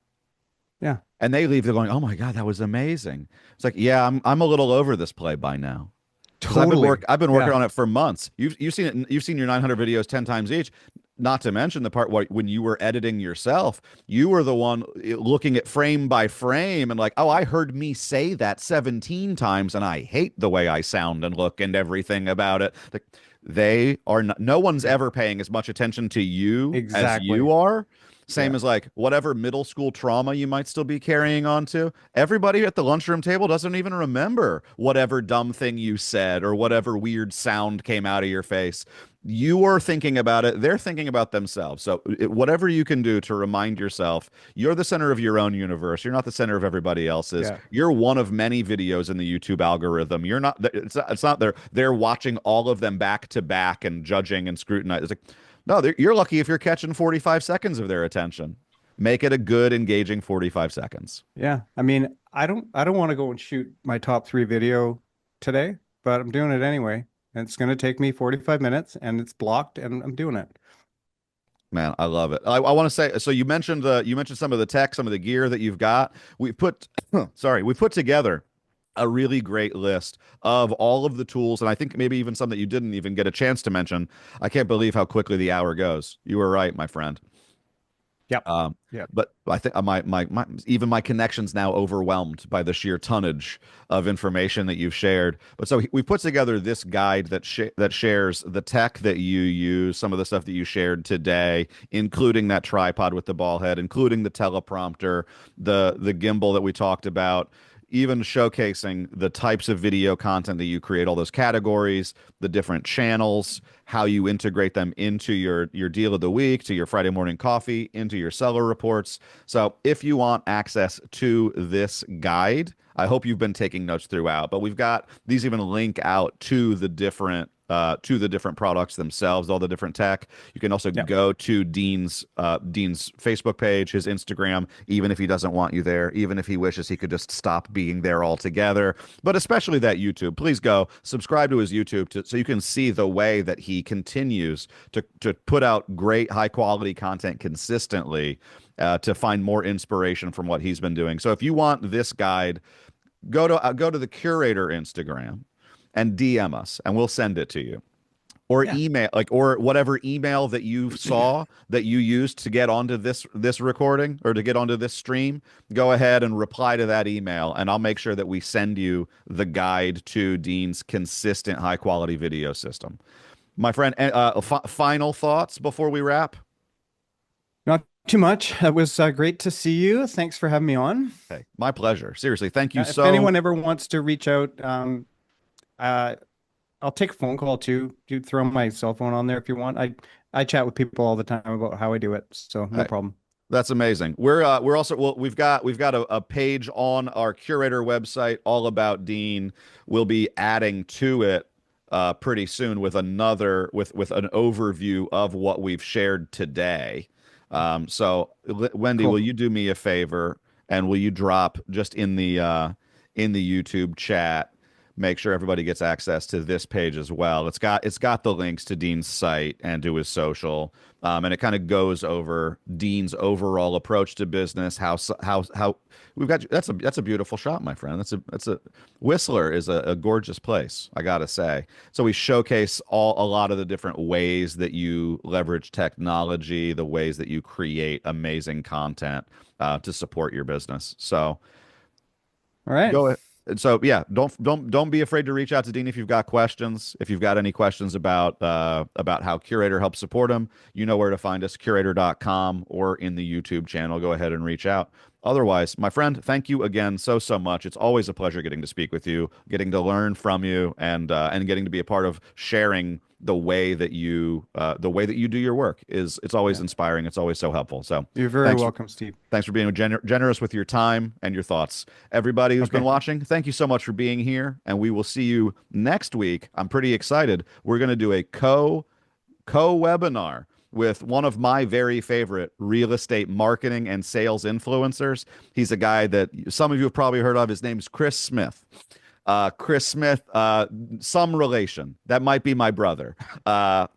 [SPEAKER 1] Yeah,
[SPEAKER 2] And they leave, they're going, "Oh my God, that was amazing." It's like, yeah, I'm a little over this play by now. Because
[SPEAKER 1] totally.
[SPEAKER 2] I've been working
[SPEAKER 1] Yeah,
[SPEAKER 2] on it for months. You've seen it, you've seen your 900 videos 10 times each. Not to mention the part when you were editing yourself, you were the one looking at frame by frame and like, "Oh, I heard me say that 17 times and I hate the way I sound and look and everything about it." Like, they are not, no one's
[SPEAKER 1] yeah,
[SPEAKER 2] ever paying as much attention to you as
[SPEAKER 1] exactly.
[SPEAKER 2] you are. Same
[SPEAKER 1] Yeah,
[SPEAKER 2] as like whatever middle school trauma you might still be carrying on to. Everybody at the lunchroom table doesn't even remember whatever dumb thing you said or whatever weird sound came out of your face. You are thinking about it, they're thinking about themselves. So, whatever you can do to remind yourself, you're the center of your own universe. You're not the center of everybody else's.
[SPEAKER 1] yeah,
[SPEAKER 2] You're one of many videos in the YouTube algorithm. You're not, it's not they're watching all of them back to back and judging and scrutinizing. It's like, no, you're lucky if you're catching 45 seconds of their attention. Make it a good, engaging 45 seconds.
[SPEAKER 1] yeah. I mean, I don't want to go and shoot my top three video today, but I'm doing it anyway. And it's going to take me 45 minutes and it's blocked and I'm doing it.
[SPEAKER 2] Man, I love it. I want to say, so you mentioned some of the tech, some of the gear that you've got. We put sorry, we put together a really great list of all of the tools, and I think maybe even some that you didn't even get a chance to mention. I can't believe how quickly the hour goes. You were right, my friend.
[SPEAKER 1] Yep.
[SPEAKER 2] Um,
[SPEAKER 1] Yep.
[SPEAKER 2] but I think my even my connection's now overwhelmed by the sheer tonnage of information that you've shared. But so we put together this guide that shares the tech that you use, some of the stuff that you shared today, including that tripod with the ball head, including the teleprompter, the gimbal that we talked about, even showcasing the types of video content that you create, all those categories, the different channels, how you integrate them into your deal of the week, to your Friday morning coffee, into your seller reports. So if you want access to this guide, I hope you've been taking notes throughout, but we've got these even link out to the different products themselves, all the different tech. You can also
[SPEAKER 1] Yep.
[SPEAKER 2] go to Dean's Facebook page, his Instagram, even if he doesn't want you there, even if he wishes he could just stop being there altogether. But especially that YouTube. Please go subscribe to his YouTube so you can see the way that he continues to put out great high quality content consistently. To find more inspiration from what he's been doing. So if you want this guide, go to the curator Instagram and DM us, and we'll send it to you. Or
[SPEAKER 1] Yeah.
[SPEAKER 2] email, like, or whatever email that you saw that you used to get onto this recording or to get onto this stream. Go ahead and reply to that email, and I'll make sure that we send you the guide to Dean's consistent high quality video system. My friend, final thoughts before we wrap.
[SPEAKER 1] Not too much. It was great to see you. Thanks for having me on.
[SPEAKER 2] Hey, my pleasure. Seriously, thank you
[SPEAKER 1] If
[SPEAKER 2] so.
[SPEAKER 1] anyone ever wants to reach out, uh, I'll take a phone call too. You throw my cell phone on there if you want. I chat with people all the time about how I do it, so no
[SPEAKER 2] Hey,
[SPEAKER 1] problem.
[SPEAKER 2] that's amazing. We're also, well, we've got a page on our curator website all about Dean. We'll be adding to it pretty soon with with an overview of what we've shared today. So Wendy, will
[SPEAKER 1] Cool.
[SPEAKER 2] you do me a favor and will you drop just in the YouTube chat? Make sure everybody gets access to this page as well. It's got the links to Dean's site and to his social, and it kind of goes over Dean's overall approach to business. How we've got that's a beautiful shot, my friend. That's a Whistler is a gorgeous place, I gotta say. So we showcase a lot of the different ways that you leverage technology, the ways that you create amazing content to support your business. So
[SPEAKER 1] All right.
[SPEAKER 2] go ahead. So yeah, don't be afraid to reach out to Dean if you've got questions. If you've got any questions about how Curator helps support him, you know where to find us, curator.com or in the YouTube channel. Go ahead and reach out. Otherwise, my friend, thank you again so much. It's always a pleasure getting to speak with you, getting to learn from you, and getting to be a part of sharing the way that you do your work. It's always
[SPEAKER 1] Yeah.
[SPEAKER 2] inspiring. It's always so helpful. So
[SPEAKER 1] You're very
[SPEAKER 2] thanks
[SPEAKER 1] welcome, Steve.
[SPEAKER 2] thanks for being generous with your time and your thoughts. Everybody who's been
[SPEAKER 1] Okay.
[SPEAKER 2] watching, thank you so much for being here, and we will see you next week. I'm pretty excited. We're going to do a co webinar with one of my very favorite real estate marketing and sales influencers. He's a guy that some of you have probably heard of. His name's Chris Smith. Chris Smith, some relation. That might be my brother. Uh,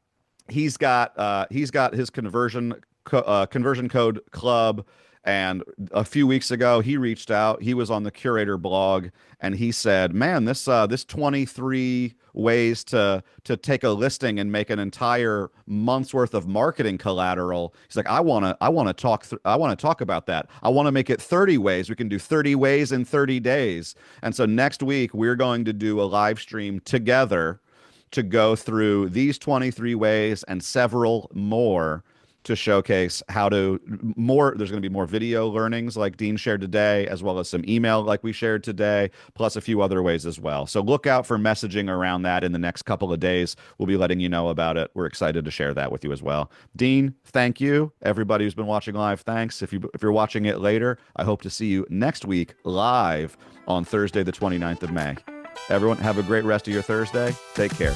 [SPEAKER 2] he's got his conversion code club, and a few weeks ago he reached out. He was on the Curator blog, and he said, "Man, this 23 ways to take a listing and make an entire month's worth of marketing collateral." He's like, I want to talk about that. I want to make it 30 ways. We can do 30 ways in 30 days." And so next week we're going to do a live stream together to go through these 23 ways and several more to showcase how to more. There's going to be more video learnings like Dean shared today, as well as some email like we shared today, plus a few other ways as well. So look out for messaging around that in the next couple of days. We'll be letting you know about it. We're excited to share that with you as well. Dean, thank you. Everybody who's been watching live, thanks. If you're watching it later, I hope to see you next week live on Thursday, the 29th of May. Everyone, have a great rest of your Thursday. Take care.